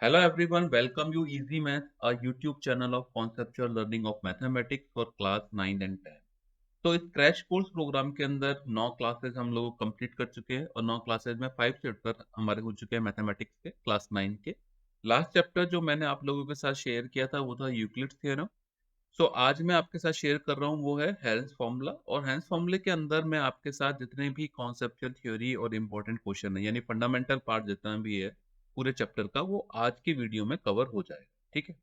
Hello everyone, welcome you Easy Math, a YouTube channel of conceptual learning of mathematics for class 9 and 10. तो इस crash course programme के अंदर 9 classes हम लोग complete कर चुके हैं और 9 क्लासेस में 5 चैप्टर हमारे हो चुके हैं मैथमेटिक्स के क्लास 9 के। लास्ट चैप्टर जो मैंने आप लोगों के साथ शेयर किया था वो था यूक्लिड थ्योरम। सो आज मैं आपके साथ शेयर कर रहा हूँ वो है हेल्स फॉर्मूला और हेल्स फॉर्मूले के अंदर मैं आपके साथ जितने भी कॉन्सेप्चुअल थ्योरी और इंपॉर्टेंट क्वेश्चन है यानी फंडामेंटल पार्ट जितना भी है पूरे चैप्टर का वो आज की वीडियो में कवर हो जाएगा। ठीक है,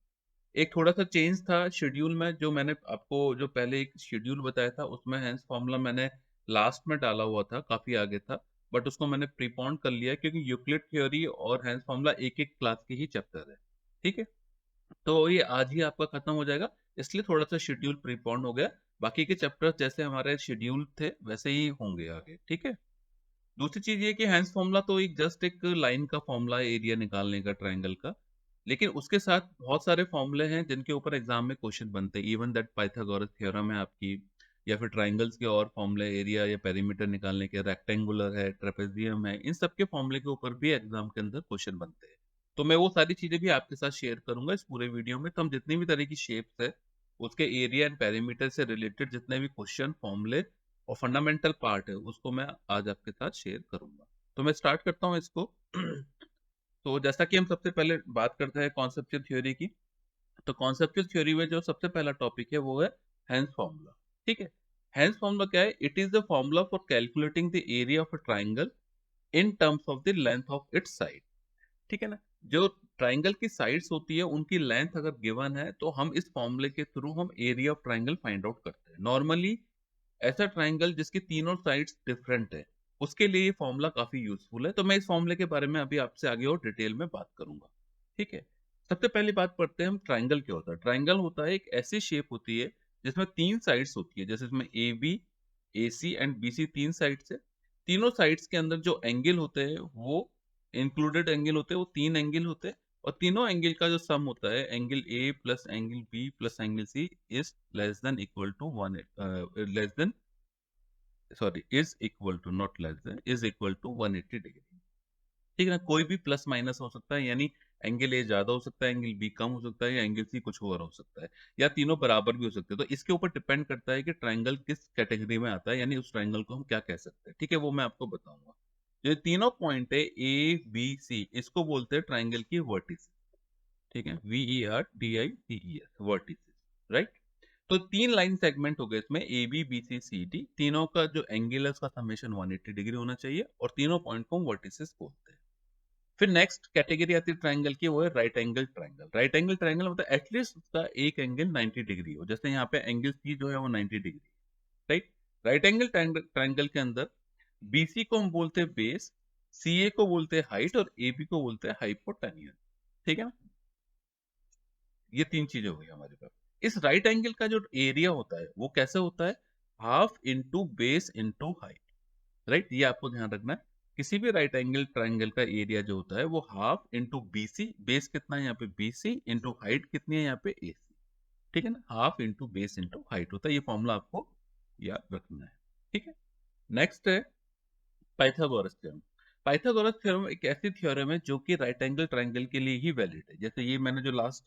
एक थोड़ा सा चेंज था शेड्यूल में, जो मैंने आपको जो पहले एक शेड्यूल बताया था उसमें हेंस फॉर्मूला मैंने लास्ट में डाला हुआ था, काफी आगे था, बट उसको मैंने प्रीपोन कर लिया क्योंकि यूक्लिड थ्योरी और हेंस फॉर्मूला एक एक क्लास के ही चैप्टर है। ठीक है, तो ये आज ही आपका खत्म हो जाएगा, इसलिए थोड़ा सा शेड्यूल प्रीपोन हो गया। बाकी के चैप्टर जैसे हमारे शेड्यूल थे वैसे ही होंगे आगे। ठीक है, दूसरी चीज ये कि हैंस फॉर्मूला तो एक जस्ट एक लाइन का फॉर्मूला है एरिया निकालने का ट्रायंगल का, लेकिन उसके साथ बहुत सारे फॉर्मूले हैं जिनके ऊपर एग्जाम में क्वेश्चन बनते हैं। इवन दैट पाइथागोरस थ्योरम है आपकी, या फिर ट्रायंगल्स के और फॉर्मूले एरिया या पेरीमीटर निकालने के, रेक्टेंगुलर है, ट्रेपेजियम है, इन सब के फॉर्मूले के ऊपर भी एग्जाम के अंदर क्वेश्चन बनते हैं। तो मैं वो सारी चीजें भी आपके साथ शेयर करूंगा इस पूरे वीडियो में। तो हम जितनी भी तरह की शेप्स है उसके एरिया एंड पेरीमीटर से रिलेटेड जितने भी क्वेश्चन, फॉर्मूले और फंडामेंटल पार्ट है उसको मैं आज आपके साथ शेयर करूंगा। तो मैं स्टार्ट करता हूं इसको। तो जैसा कि हम सबसे पहले बात करते हैं कॉन्सेप्चुअल थ्योरी की, तो कॉन्सेप्चुअल थ्योरी में जो सबसे पहला टॉपिक है वो है हेंस फॉर्मूला। ठीक है, हेंस फॉर्मूला क्या है? It is the formula for calculating the area of a triangle in terms of the length of its side. ठीक है ना, जो ट्राइंगल की साइड्स होती है उनकी लेंथ अगर गिवन है तो हम इस फॉर्मूले के थ्रू हम area of triangle find out करते हैं। नॉर्मली ऐसा ट्राइंगल जिसकी तीनों साइड्स डिफरेंट है उसके लिए ये फॉर्मूला काफी यूजफुल है। तो मैं इस फॉर्मूले के बारे में अभी आपसे आगे और डिटेल में बात करूंगा। ठीक है, सबसे पहली बात पढ़ते हैं हम ट्राइंगल क्या होता है। ट्राइंगल होता है एक ऐसी शेप होती है जिसमें तीन साइड्स होती है, जैसे इसमें A B, A C and B C तीन साइड्स है। तीनों साइड्स के अंदर जो एंगल होते हैं वो इंक्लूडेड एंगल होते हैं, वो तीन एंगल होते हैं, और तीनों एंगल का जो सम होता है angle A plus angle B plus angle C is less than equal to one, less than, sorry, is equal to, not less than, is equal to 180 degree. ठीक है ना, कोई भी प्लस माइनस हो सकता है, यानी एंगल ए ज्यादा हो सकता है, एंगल बी कम हो सकता है, या एंगल सी कुछ और हो सकता है, या तीनों बराबर भी हो सकते हैं। तो इसके ऊपर डिपेंड करता है कि ट्राइंगल किस कैटेगरी में आता है, यानी उस ट्राइंगल को हम क्या कह सकते हैं। ठीक है, वो मैं आपको बताऊंगा। ये तीनों पॉइंट है ए बी सी, इसको बोलते हैं ट्राइंगल की वर्टिस। ठीक है, VERTICES, वर्टिसेस, राइट। तो तीन लाइन सेगमेंट हो गए इसमें, A B B C C D, तीनों का जो एंगल है उसका समेशन 180 डिग्री होना चाहिए, और तीनों पॉइंट को हम वर्टिसेस बोलते हैं। फिर नेक्स्ट कैटेगरी आती है ट्राइंगल की, वो है right angle triangle. Right angle triangle मतलब एटलीस्ट उसका एक एंगल 90 डिग्री हो, जैसे यहाँ पे एंगल सी जो है वो 90 degree, right. Right angle triangle के अंदर बीसी को हम बोलते हैं बेस, सीए को बोलते हैं हाइट, और एबी को बोलते हैं हाइपोटेन्यूज। ठीक है ना, ये तीन चीजें हो गई हमारे पास। इस राइट एंगल का जो एरिया होता है वो कैसे होता है? Half into base into height, right. ये आपको ध्यान रखना है, किसी भी राइट एंगल ट्राइंगल का एरिया जो होता है वो हाफ इंटू बीसी, बेस कितना है यहाँ पे बीसी, इंटू हाइट कितनी है यहाँ पे एसी। ठीक है ना, half into base into height होता है। ये फॉर्मूला आपको याद रखना है। ठीक है, नेक्स्ट है पाइथागोरस थ्योरम। पाइथागोरस थ्योरम एक ऐसी थ्योरम है जो कि राइट एंगल ट्राइंगल के लिए ही वैलिड है। जैसे ये मैंने जो लास्ट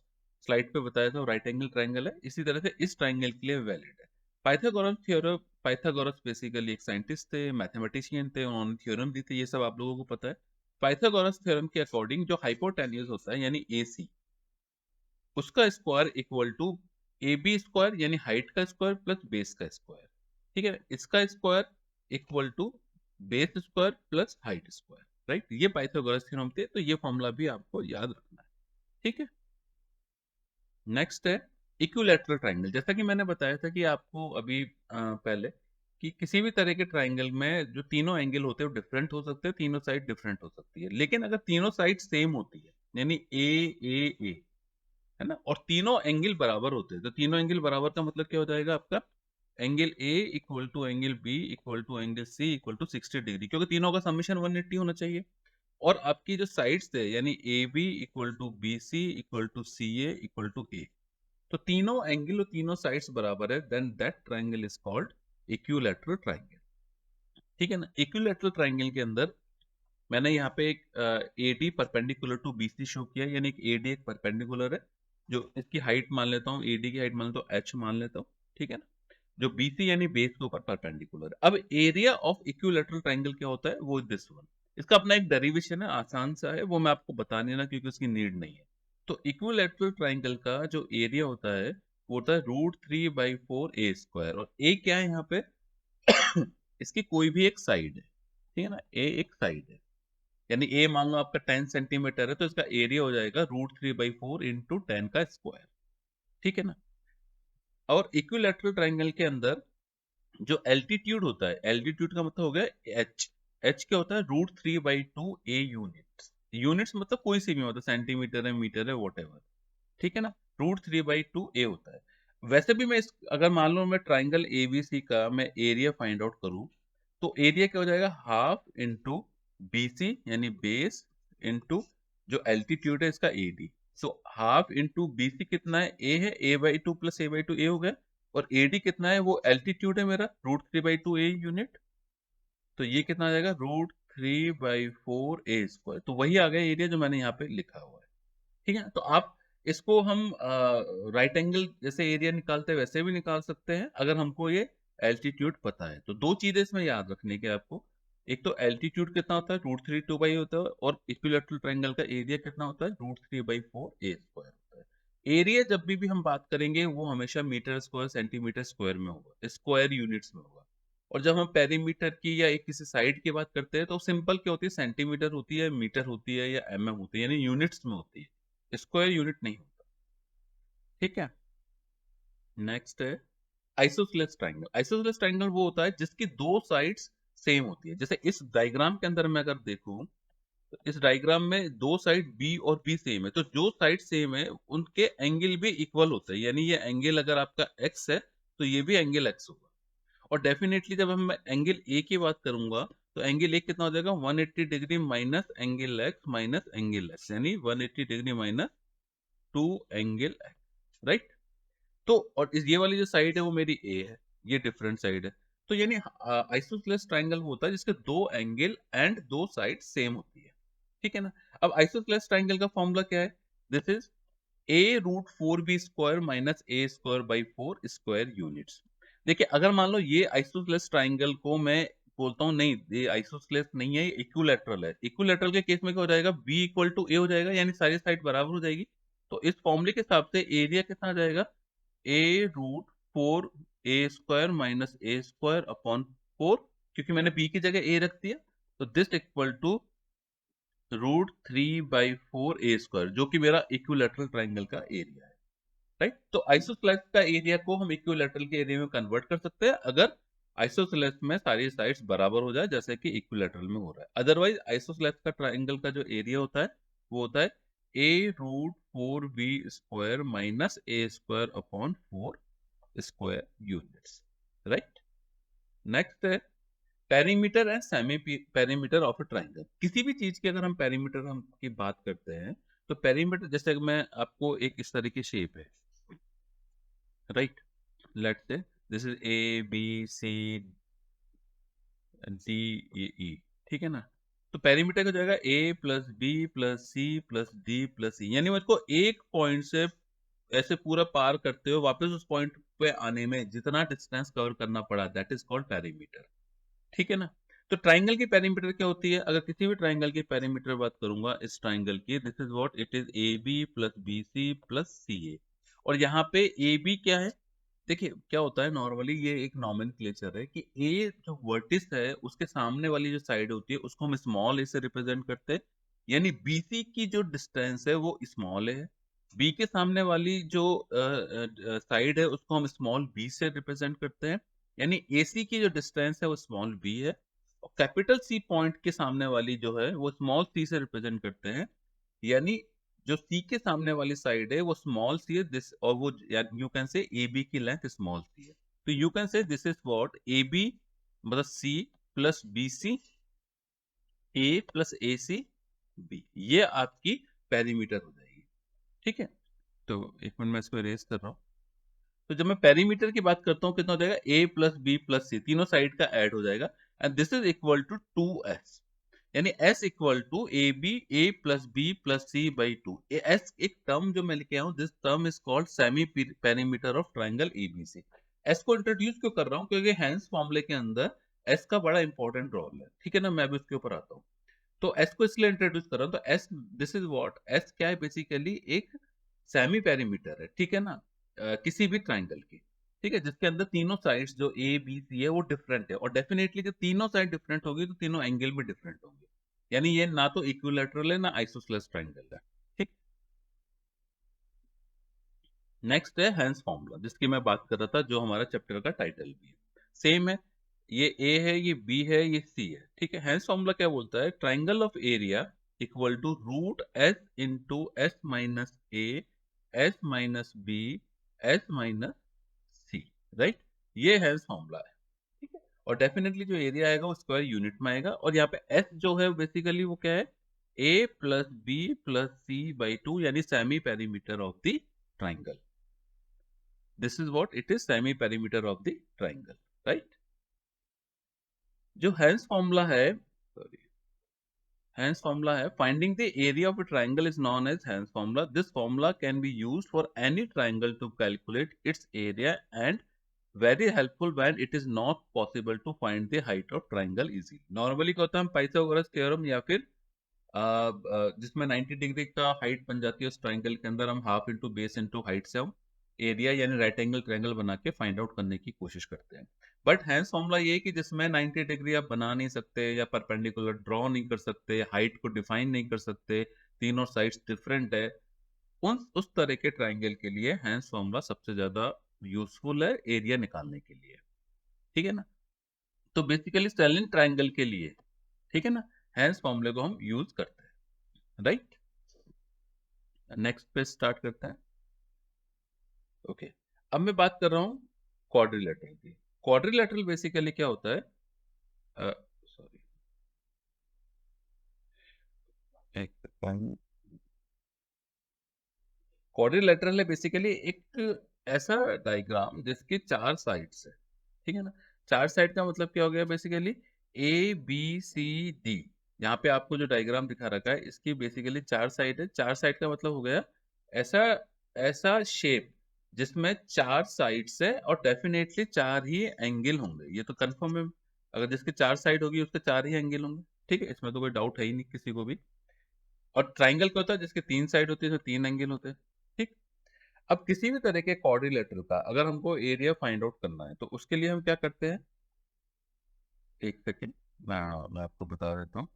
स्लाइड पे बताया था राइट एंगल ट्राइंगल है, इसी तरह से इस ट्राइंगल के लिए वैलिड है पाइथागोरस थ्योरम। पाइथागोरस बेसिकली एक साइंटिस्ट थे, मैथमेटिशियन थे, उन्होंने थ्योरम दी थी, ये सब आप लोगों को पता है। पाइथागोरस थ्योरम के अकॉर्डिंग जो हाइपोटेन्यूज होता है यानी ए सी, उसका square equal to A B square यानी हाइट का स्क्वायर प्लस बेस का स्क्वायर। ठीक है, इसका square equal to base square plus height square, right. ये पाइथागोरस थ्योरम थे, तो ये फॉर्मूला भी आपको याद रखना है। ठीक है, नेक्स्ट है इक्विलैटरल ट्राइंगल। जैसा कि मैंने बताया था कि आपको अभी पहले, कि किसी भी तरह के ट्राइंगल में जो तीनों एंगल होते हैं वो डिफरेंट हो सकते हैं, तीनों साइड डिफरेंट हो सकती है, लेकिन अगर तीनों साइड सेम होती है यानी ए है ना, और तीनों एंगल बराबर होते हैं, तो तीनों एंगल बराबर का मतलब क्या हो जाएगा आपका? Angle A equal to angle B equal to angle C equal to 60 degree, क्योंकि तीनों का समेशन 180 होना चाहिए। और आपकी जो साइड्स थे यानी A B equal to B C equal to C A equal to A, तो तीनों एंगल और तीनों साइड्स बराबर है, then that triangle is called equilateral triangle. ठीक है ना, इक्विलैटरल ट्राइंगल के अंदर मैंने यहाँ पे एक AD perpendicular to BC show किया, यानी एक AD एक परपेंडिकुलर है, जो इसकी हाइट मान लेता हूँ, AD की हाइट मान लेता हूँ H मान लेता हूँ, ठीक है ना, जो BC यानी बेस के ऊपर परपेंडिकुलर है। अब एरिया ऑफ इक्विलैटरल ट्राइंगल क्या होता है, वो दिस वन। इसका अपना एक डेरिवेशन है, आसान सा है, वो मैं आपको बता नहीं रहा क्योंकि उसकी नीड नहीं है। तो इक्विलैटरल ट्राइंगल का जो एरिया होता है वो होता है √3/4 a² और a क्या है यहाँ पे इसकी कोई भी एक साइड है, ठीक है ना, a एक साइड है, यानी a मान लो आपका 10 सेंटीमीटर है तो इसका एरिया हो जाएगा √3/4 इंटू 10 का स्क्वायर, ठीक है ना। और इक्विलैटरल ट्राइंगल के अंदर जो एल्टीट्यूड होता है, एल्टीट्यूड का मतलब हो गया एच, एच क्या होता है √3/2 a यूनिट्स मतलब कोई सी भी मतलब सेंटीमीटर है, मीटर है, वॉट एवर, ठीक है ना, √3/2 a होता है। वैसे भी मैं अगर मान लो मैं ट्राइंगल एबीसी का मैं एरिया फाइंड आउट करूं तो एरिया क्या हो जाएगा, हाफ इंटू BC यानी बेस इंटू जो एल्टीट्यूड है इसका AD। So half into BC कितना है, a है, a/2 प्लस a/2 a हो गया, और AD कितना है, वो एल्टीट्यूड है मेरा √3/2 a यूनिट, तो ये कितना आ जाएगा √3/4 a², तो वही आ गया एरिया जो मैंने यहाँ पे लिखा हुआ है, ठीक है। तो आप इसको हम राइट एंगल जैसे एरिया निकालते हैं वैसे भी निकाल सकते हैं अगर हमको ये एल्टीट्यूड पता है। तो दो चीजें इसमें याद रखने की आपको, एक तो एल्टीट्यूड कितना होता है √3/2 होता है, और इक्विलैटरल ट्रायंगल का एरिया कितना होता है √3/4 a² होता है। एरिया जब भी हम बात करेंगे वो हमेशा मीटर स्क्वायर सेंटीमीटर स्क्वायर में होगा, स्क्वायर यूनिट्स में होगा। और जब हम पेरीमीटर की या एक किसी साइड की बात करते हैं तो सिंपल क्या होती है, सेंटीमीटर होती है, मीटर होती है, या होती है, यानी यूनिट्स में होती है, स्क्वायर यूनिट नहीं होता, ठीक है। नेक्स्ट है आइसोसेलेस ट्रायंगल। आइसोसेलेस ट्रायंगल वो होता है जिसकी दो साइड्स सेम होती है। जैसे इस डायग्राम के अंदर मैं अगर देखूं तो इस डायग्राम में दो साइड बी और बी सेम है, तो जो साइड सेम है उनके एंगल भी इक्वल होते हैं, यानी ये एंगल अगर आपका एक्स है तो ये भी एंगल एक्स होगा। और डेफिनेटली जब हम एंगल ए की बात करूंगा तो एंगल ए कितना हो जाएगा 180 degree minus angle x minus angle x, यानी 180 degree minus 2 angle x, right. तो और ये वाली जो साइड है वो मेरी ए है, ये डिफरेंट साइड है। तो यानी आइसोसेलेस ट्रायंगल होता है जिसके दो एंगल एंड दो साइड सेम होती है, ठीक है ना। अब आइसोसेलेस ट्रायंगल का फॉर्मूला क्या है, this is a√4b² minus a²/4 units. देखिए अगर मान लो ये आइसोसेलेस ट्रायंगल को मैं बोलता हूँ नहीं ये आइसोसेलेस नहीं है, ये इक्विलैटरल है, इक्विलैटरल के केस में क्या हो जाएगा, b इक्वल टू a हो जाएगा, यानी सारी साइड बराबर हो जाएगी। तो इस फॉर्मूले के हिसाब से एरिया कितना आ जाएगा, a√4 a² माइनस a²/4, क्योंकि मैंने b की जगह a रख दिया, तो दिस इक्वल टू √3/4 a², जो कि मेरा इक्विलैटरल ट्रायंगल का एरिया है, राइट। तो आइसोसेलेस का एरिया को हम इक्विलैटरल के एरिया में कन्वर्ट कर सकते हैं अगर आइसोसेलेस में सारी साइड्स बराबर हो जाए जैसे कि इक्विलैटरल में हो रहा है। अदरवाइज आइसोसेलेस का ट्रायंगल का जो एरिया होता है वो होता है a√4b² minus a²/4 square units, right. Next है perimeter and semi perimeter of a triangle. किसी भी चीज की अगर हम पेरीमीटर हम की बात करते हैं तो पेरीमीटर, जैसे कि मैं आपको एक इस तरह की शेप है, right, let's say this is ABCDEE, ठीक है ना। तो पेरीमीटर का जाएगा A+B+C+D+E, यानी मुझको एक पॉइंट से ऐसे पूरा पार करते हुए वापस उस पॉइंट पे आने में जितना डिस्टेंस कवर करना पड़ा, दैट इज कॉल्ड पेरीमीटर, ठीक है ना। तो ट्राइंगल की पेरीमीटर क्या होती है, अगर किसी भी ट्राइंगल की पेरीमीटर बात करूंगा इस ट्राइंगल की, this is what it is AB+BC+CA। और यहाँ पे AB क्या है, देखिए क्या होता है नॉर्मली ये एक नॉमेनक्लेचर है कि ए जो वर्टिस है उसके सामने वाली जो साइड होती है उसको हम स्मॉल ए से रिप्रेजेंट करते हैं, यानी BC की जो डिस्टेंस है वो स्मॉल है, बी के सामने वाली जो साइड है उसको हम स्मॉल बी से रिप्रेजेंट करते हैं, यानी AC की जो डिस्टेंस है वो स्मॉल b है, और कैपिटल C पॉइंट के सामने वाली जो है वो स्मॉल c से रिप्रेजेंट करते हैं, यानी जो C के सामने वाली साइड है वो स्मॉल c है, दिस और वो यू कैन से AB की लेंथ स्मॉल c है, तो you can say this is what AB मतलब C plus BC A plus AC B, ये आपकी पेरीमीटर हो जाएगी, ठीक है। तो एक मिनट मैं इसको इरेज कर रहा हूँ। तो जब मैं पेरीमीटर की बात करता हूँ कितना हो जाएगा, A+B+C तीनों साइड का ऐड हो जाएगा, and this is equal to 2s। यानी S equal to A plus B plus C by two. S एक टर्म जो मैं लेके आया हूँ, this term is called semi perimeter of triangle ABC. S को इंट्रोड्यूस क्यों कर रहा हूँ, क्योंकि हेंस फॉर्मूले के अंदर एस का बड़ा इंपॉर्टेंट रोल है, ठीक है ना। मैं भी उसके ऊपर आता हूँ। तो एस को इसलिए इंट्रोड्यूस कर रहा हूँ, तो S, this is what, S क्या है, बेसिकली एक सेमी पेरीमीटर है, ठीक है ना, किसी भी ट्राइंगल की, ठीक है, जिसके अंदर तीनों साइड्स जो ए बी सी है वो डिफरेंट है, और डेफिनेटली जब तीनों साइड डिफरेंट होगी तो तीनों एंगल भी डिफरेंट होंगे, यानी ये ना तो इक्विलैटरल है ना आइसोसेलेस ट्राइंगल है, ठीक। नेक्स्ट है हेंस फॉर्मूला, जिसकी मैं बात कर रहा था, जो हमारा चैप्टर का टाइटल भी है, सेम है। ये ए है, ये बी है, ये सी है, ठीक है। हेंस फॉर्मूला क्या बोलता है, triangle of area equal to root S into S minus A, S minus B, S minus C, right. ये हेंस फॉर्मूला है, ठीक है। और डेफिनेटली जो एरिया आएगा वो स्क्वायर यूनिट में आएगा, और यहाँ पे एस जो है बेसिकली वो क्या है, A plus B plus C by two, यानी semi perimeter of the triangle. This is what it is, semi perimeter of the triangle, right. जो हेंस फॉर्मूला है, सॉरी, हेंस फॉर्मूला है, finding the area of a triangle is known as Heron's formula. This formula can be used for any triangle to calculate its area, and very helpful when it is not possible to find the height of triangle easily. Normally क्या होता है, हम Pythagoras theorem या फिर जिसमें 90 degree का height बन जाती है उस ट्राइंगल के अंदर, हम half into base into height से हम एरिया यानी राइट एंगल ट्राइंगल बना के फाइंड आउट करने की कोशिश करते हैं। बट हैंस फॉर्मूला ये है कि जिसमें 90 डिग्री आप बना नहीं सकते, या परपेंडिकुलर ड्रॉ नहीं कर सकते, हाइट को डिफाइन नहीं कर सकते, तीनों साइड्स डिफरेंट है, उस तरह के ट्राइंगल के लिए हैंस फॉर्मूला सबसे ज्यादा यूजफुल है एरिया निकालने के लिए, ठीक है ना। तो बेसिकली स्टेलिन ट्राइंगल के लिए, ठीक है ना, हैंस फॉर्मूले को हम यूज करते हैं, राइट। नेक्स्ट पे स्टार्ट करते हैं। ओके, अब मैं बात कर रहा हूं क्वाड्रिलेटरल की। क्वाड्रिलेटरल बेसिकली क्या होता है, सॉरी, एक सेकंड। क्वाड्रिलेटरल है बेसिकली एक ऐसा डायग्राम जिसके चार साइड्स है, ठीक है ना। चार साइड का मतलब क्या हो गया, basically A B C D. यहाँ पे आपको जो डायग्राम दिखा रखा है, इसकी बेसिकली चार साइड है। चार साइड का मतलब हो गया ऐसा ऐसा शेप जिसमें चार साइड्स है, और डेफिनेटली चार ही एंगल होंगे, ये तो कंफर्म है। अगर जिसके चार साइड होगी उसके चार ही एंगल होंगे, ठीक है, इसमें तो कोई डाउट है ही नहीं किसी को भी। और ट्राइंगल क्या होता है, जिसके तीन साइड होती है तो तीन एंगल होते हैं, ठीक। अब किसी भी तरह के क्वाड्रिलेटरल का अगर हमको एरिया फाइंड आउट करना है तो उसके लिए हम क्या करते हैं, एक सेकेंड, मैं आपको बता देता हूँ।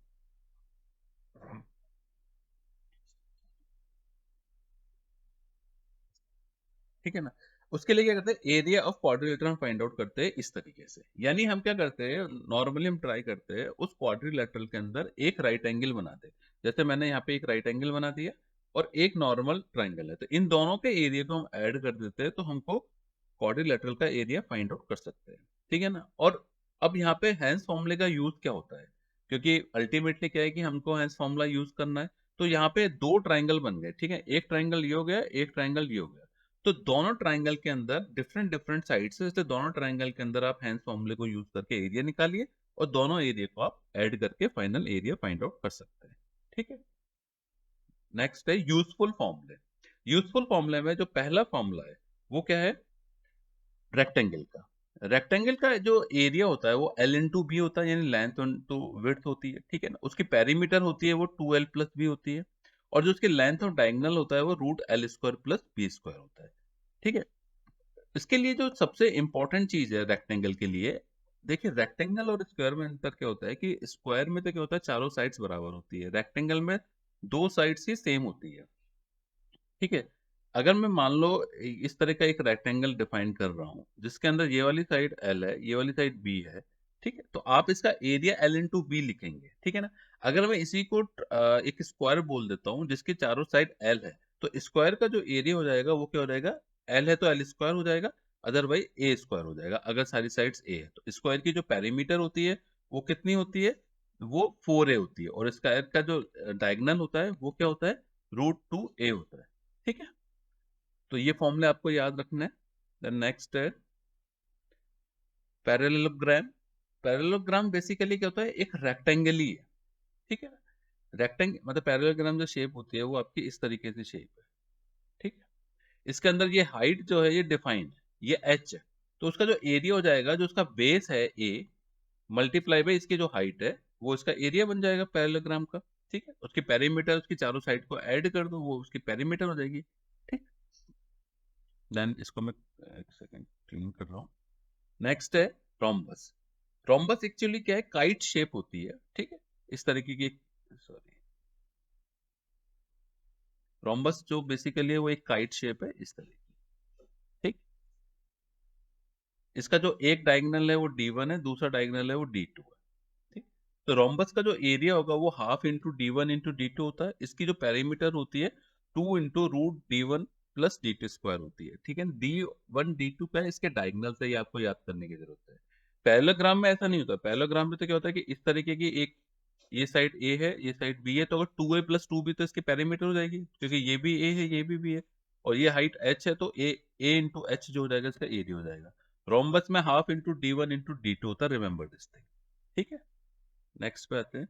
ठीक है ना। उसके लिए क्या करते हैं, एरिया ऑफ क्वाड्रिलेटरल हम फाइंड आउट करते हैं इस तरीके से। यानी हम क्या करते हैं, नॉर्मली हम ट्राई करते हैं उस क्वाड्रिलेटरल के अंदर एक राइट एंगल बनाते हैं। जैसे मैंने यहाँ पे एक राइट एंगल बना दिया और एक नॉर्मल ट्राइंगल है, तो इन दोनों के एरिया को हम ऐड कर देते हैं, तो हमको क्वाड्रिलेटरल का एरिया फाइंड आउट कर सकते हैं, ठीक है ना। और अब यहाँ पे हैंस फॉर्मूले का यूज क्या होता है, क्योंकि अल्टीमेटली क्या है कि हमको हैंस फॉर्मूला यूज करना है। तो यहाँ पे दो ट्राइंगल बन गए, ठीक है, एक ट्राइंगल ये हो गया, एक ट्राइंगल ये हो गया। तो दोनों ट्राइंगल के अंदर डिफरेंट डिफरेंट साइड से, जैसे दोनों ट्राइंगल के अंदर आप हैंस फॉर्मूले को यूज करके एरिया निकालिए, और दोनों एरिया को आप ऐड करके फाइनल एरिया फाइंड आउट कर सकते हैं, ठीक है। नेक्स्ट है यूजफुल फॉर्मूले। यूजफुल फॉर्मूले में जो पहला फॉर्मूला है वो क्या है, रेक्टेंगल का। रेक्टेंगल का जो एरिया होता है वो एल इंटू बी होता है, यानी लेंथ इंटू विड्थ होती है, ठीक है ना। उसकी पेरीमीटर होती है वो 2l प्लस बी होती है, और जो उसकी लेंथ और डायगोनल होता है वो root L square plus B square होता है, ठीक है। इसके लिए जो सबसे इंपॉर्टेंट चीज है रेक्टेंगल के लिए, देखिए रेक्टेंगल और स्क्वायर में अंतर क्या होता है कि स्क्वायर में तो क्या होता है, चारों साइड्स बराबर होती है, रेक्टेंगल में दो साइड्स ही सेम होती है, ठीक है। अगर मैं मान लो इस तरह का एक रेक्टेंगल डिफाइन कर रहा हूं, जिसके अंदर ये वाली साइड एल है, ये वाली साइड बी है, ठीक है, तो आप इसका एरिया एल इंटू बी लिखेंगे, ठीक है ना। अगर मैं इसी को एक स्क्वायर बोल देता हूँ जिसके चारों साइड एल है, तो स्क्वायर का जो एरिया हो जाएगा वो क्या हो जाएगा, एल है तो एल स्क्वायर हो जाएगा, अदरवाइज ए स्क्वायर हो जाएगा, अगर सारी साइड्स ए है। तो स्क्वायर की जो पेरीमीटर होती है वो कितनी होती है, वो 4a होती है, और स्क्वायर का जो डायगोनल होता है वो क्या होता है, रूट 2a होता है, ठीक है। तो ये फॉर्मूले आपको याद रखना है। देन नेक्स्ट है पैरेललोग्राम। पैरेललोग्राम बेसिकली क्या होता है, एक रेक्टेंगल ही है, ठीक है ना। रेक्टेंगल मतलब पैरेललोग्राम जो शेप होती है वो आपकी इस तरीके से शेप है, ठीक है। इसके अंदर ये हाइट जो है ये डिफाइंड है, ये h है, तो उसका जो एरिया हो जाएगा, जो उसका बेस है a मल्टीप्लाई बाई इसकी जो हाइट है, वो इसका एरिया बन जाएगा पैरेललोग्राम का, ठीक है। उसकी पेरीमीटर उसकी चारों साइड को ऐड कर दो, वो उसकी पेरीमीटर हो जाएगी, ठीक। देन इसको मैं एक सेकंड क्लीन कर रहा हूँ। नेक्स्ट है रोम्बस। रोम्बस एक्चुअली क्या है, काइट शेप होती है, ठीक है, इस तरीके की। सॉरी, रोम्बस जो बेसिकली है वो एक काइट शेप है इस तरीके की, ठीक। इसका जो एक डायगोनल है वो D1 है, दूसरा डायगोनल है वो D2 है, ठीक। तो रोम्बस का जो एरिया होगा वो half into D1 into D2 होता है। इसकी जो पेरीमीटर होती है 2 into root D1 plus D2 square होती है, ठीक है। D1 D2 क्या है, इसके डायगोनल से ही आपको याद करने की जरूरत है। पैरेललोग्राम में ऐसा नहीं होता। पैरेललोग्राम में तो क्या होता है कि इस तरीके की एक, ये साइड ए है ये साइड बी है, तो अगर 2a प्लस 2b तो इसकी पेरीमीटर हो जाएगी, क्योंकि ये भी ए है ये भी बी है, और ये हाइट h है, तो ए इंटू एच जो हो जाएगा इसका एरिया हो जाएगा। रोम्बस में half into D1 into D2 होता है, रिमेंबर दिस थिंग, ठीक है। नेक्स्ट पे आते हैं।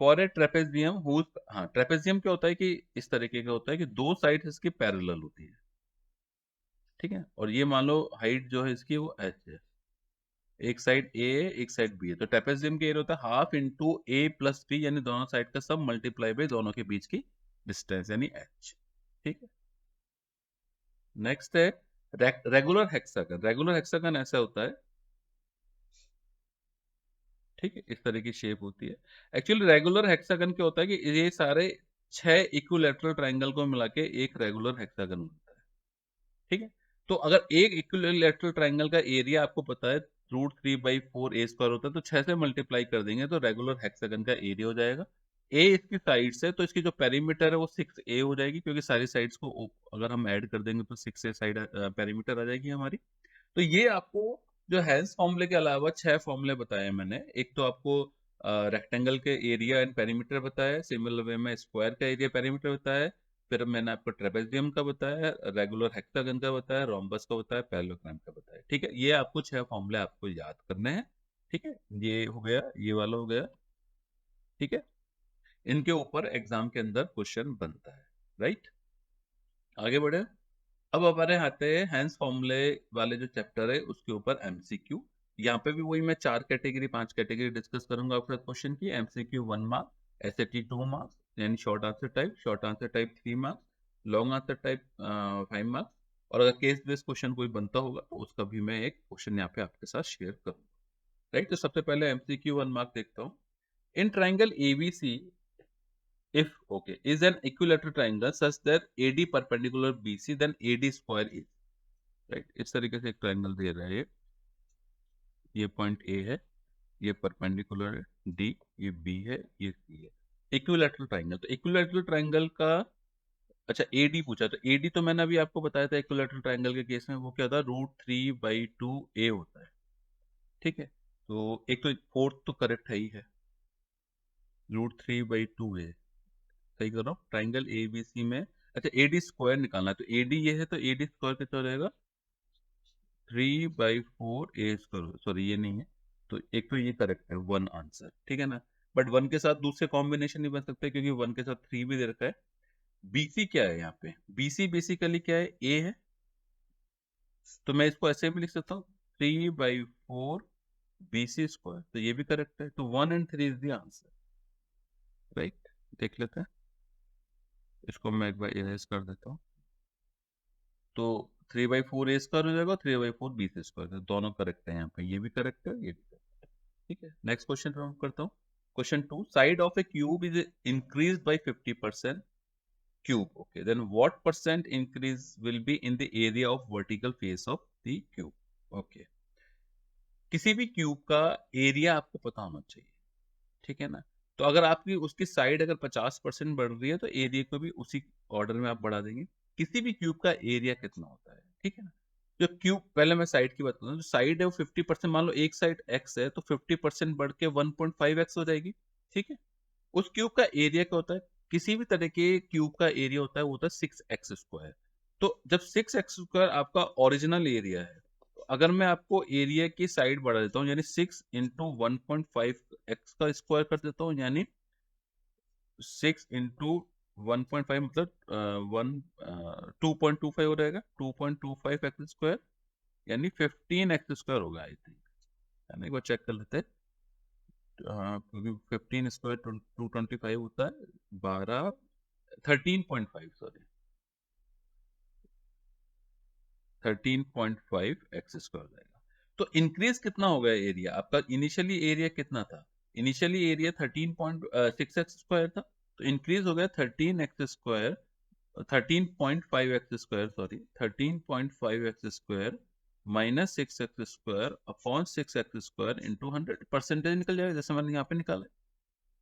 फॉर ए ट्रेपेजियम हुज, हाँ ट्रेपेजियम क्या होता है कि इस तरीके का होता है कि दो साइड इसकी पैरेलल होती है, ठीक है। और ये मान लो हाइट जो है इसकी वो h है, एक साइड ए है एक साइड बी है, तो ट्रेपेजियम का एरिया होता है हाफ इंटू ए प्लस बी, यानी दोनों साइड का सब मल्टीप्लाई बाई दोनों के बीच की डिस्टेंस यानी h, ठीक है। नेक्स्ट है रेगुलर हेक्सागन। रेगुलर हेक्सागन ऐसा होता है, ठीक है, इस तरह की शेप होती है। एक्चुअली रेगुलर हेक्सागन क्या होता है कि ये सारे 6 इक्विलैटरल ट्रायंगल को मिला के एक रेगुलर हेक्सागन बनता है, ठीक है। तो अगर एक इक्विलैटरल ट्रायंगल का एरिया आपको पता है √3/4 a² होता है, तो 6 से मल्टीप्लाई कर देंगे तो रेगुलर हेक्सागन का एरिया हो जाएगा। ए इसकी साइड से, तो इसकी जो पेरीमीटर है वो 6a हो जाएगी, क्योंकि सारी साइड्स को अगर हम ऐड कर देंगे तो 6a साइड पेरीमीटर आ जाएगी हमारी। तो ये आपको जो हेल्स फॉर्मूले के अलावा 6 फॉर्मूले बताए मैंने। एक तो आपको रेक्टेंगल के एरिया एंड पेरीमीटर बताया, सिमिलर वे में स्क्वायर का एरिया पेरीमीटर बताया, फिर मैंने आपको ट्रेपेजियम का बताया, रेगुलर हेक्सागन का बताया, रोम्बस का बताया, पैरेललोग्राम का बताया, ठीक है। ये आपको 6 फॉर्मूले आपको याद करने हैं, ठीक है। ये हो गया, ये वाला हो गया, ठीक है। इनके ऊपर एग्जाम के अंदर क्वेश्चन बनता है, राइट। आगे बढ़े। अब हमारे आते हैं हैंस फॉर्मूले वाले जो चैप्टर है उसके ऊपर एमसीक्यू। यहाँ पे भी वही मैं 4 कैटेगरी 5 कैटेगरी डिस्कस करूंगा आपके क्वेश्चन की। एमसीक्यू 1 मार्क, एसएटी 2 मार्क्स यानी short answer type 3 marks, long answer type 5 marks, और अगर केस बेस्ड क्वेश्चन कोई बनता होगा तो उसका भी मैं एक क्वेश्चन यहाँ पे आपके साथ शेयर करूंगा, राइट। तो सबसे पहले एमसीक्यू 1 मार्क देखता हूँ। In triangle ABC, if okay is an equilateral triangle such that AD perpendicular BC then AD square is, right। इस तरीके से एक ट्रायंगल दे रहा है, ये पॉइंट A है, ये परपेंडिकुलर है D, ये B है, ये C है। इक्विलैटरल ट्रायंगल, तो इक्विलैटरल ट्रायंगल का, अच्छा AD पूछा, तो AD तो मैंने अभी आपको बताया था इक्विलैटरल ट्रायंगल के केस में वो क्या था, √3/2a होता है, ठीक है। तो एक तो फोर्थ तो करेक्ट है ही है, √3/2a सही कर रहा हूँ। ट्राइंगल ए बी सी में, अच्छा एडी स्क्वायर निकालना है, तो एडी ये है, तो एडी स्क्वायर कितना हो जाएगा, 3/4 a², सॉरी ये नहीं है, तो एक तो ये करेक्ट है, 1 आंसर, ठीक है ना। बट 1 के साथ दूसरे कॉम्बिनेशन नहीं बन सकते, क्योंकि 1 के साथ 3 भी दे रखा है। बीसी क्या है यहाँ पे, बीसी बेसिकली क्या है, ए है, तो मैं इसको ऐसे भी लिख सकता हूँ 3/4 BC², तो ये भी करेक्ट है, तो 1 and 3 is the answer, right. देख लेते हैं, इसको मैं एक बार इरेज कर देता हूँ। तो 3/4 a² हो जाएगा, 3/4 BC², दोनों करेक्ट है यहाँ पे, ये भी करेक्ट है ये भी करेक्ट है, ठीक है। नेक्स्ट क्वेश्चन हम करता हूँ। Question 2, side of a cube is increase by 50%, cube, okay, then what percent increase will be in the area of vertical face of the cube, okay. किसी भी क्यूब का एरिया आपको पता होना चाहिए, ठीक है ना। तो अगर आपकी उसकी साइड अगर 50% बढ़ रही है तो एरिया को भी उसी ऑर्डर में आप बढ़ा देंगे। किसी भी क्यूब का एरिया कितना होता है, ठीक है ना। जो क्यूब, पहले मैं साइड की बात करूँ, जो साइड है वो 50%, मान लो एक साइड x है तो 50% बढ़ के 1.5x हो जाएगी, ठीक है। उस क्यूब का एरिया क्या होता है, किसी भी तरह के क्यूब का एरिया होता है वो होता है 6x²। तो जब 6x² आपका ओरिजिनल एरिया है, तो अगर मैं आपको एरिया की साइड बढ़ा देता हूँ, यानी 6 इंटू 1.5 x का स्क्वायर कर देता हूँ, यानी 6 इंटू 1.5 मतलब 2.25 हो जाएगा, 2.25 x स्क्वायर, यानी 15 x स्क्वायर होगा आई थिंक। यानी एक बार चेक कर लेते हैं, क्योंकि 15 स्क्वायर 225 होता है, 12 13.5 सॉरी 13.5 x स्क्वायर जाएगा। तो इंक्रीज कितना हो गया एरिया आपका? इनिशियली एरिया कितना था? इनिशियली एरिया 13.6 x स्क्वायर था, तो इंक्रीज हो गया 13 x square, 13.5 x square sorry 13.5 x square minus 6 x square upon 6 x square into 100, percentage निकल जाएगा जैसे मैंने यहाँ पे निकाला।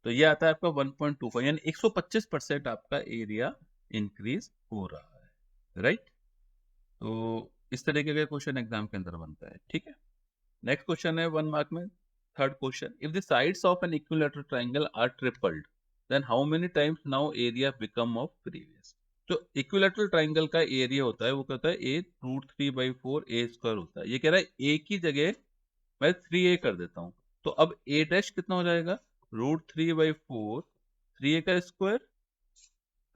तो ये आता है आपका 1.25, यानी 125% आपका एरिया इंक्रीज हो रहा है, राइट। तो इस तरीके का क्वेश्चन एग्जाम के अंदर बनता है, ठीक है। नेक्स्ट क्वेश्चन है 1 मार्क में, third question, if the sides of an equilateral triangle are tripled then how many times now area become of previous. तो इक्विलैटरल ट्रायंगल का एरिया होता है, वो कहता है a√3/4 a² होता है। ये कह रहा है a की जगह मैं 3a कर देता हूं, तो अब a डैश कितना हो जाएगा? √3/4 3a का स्क्वायर,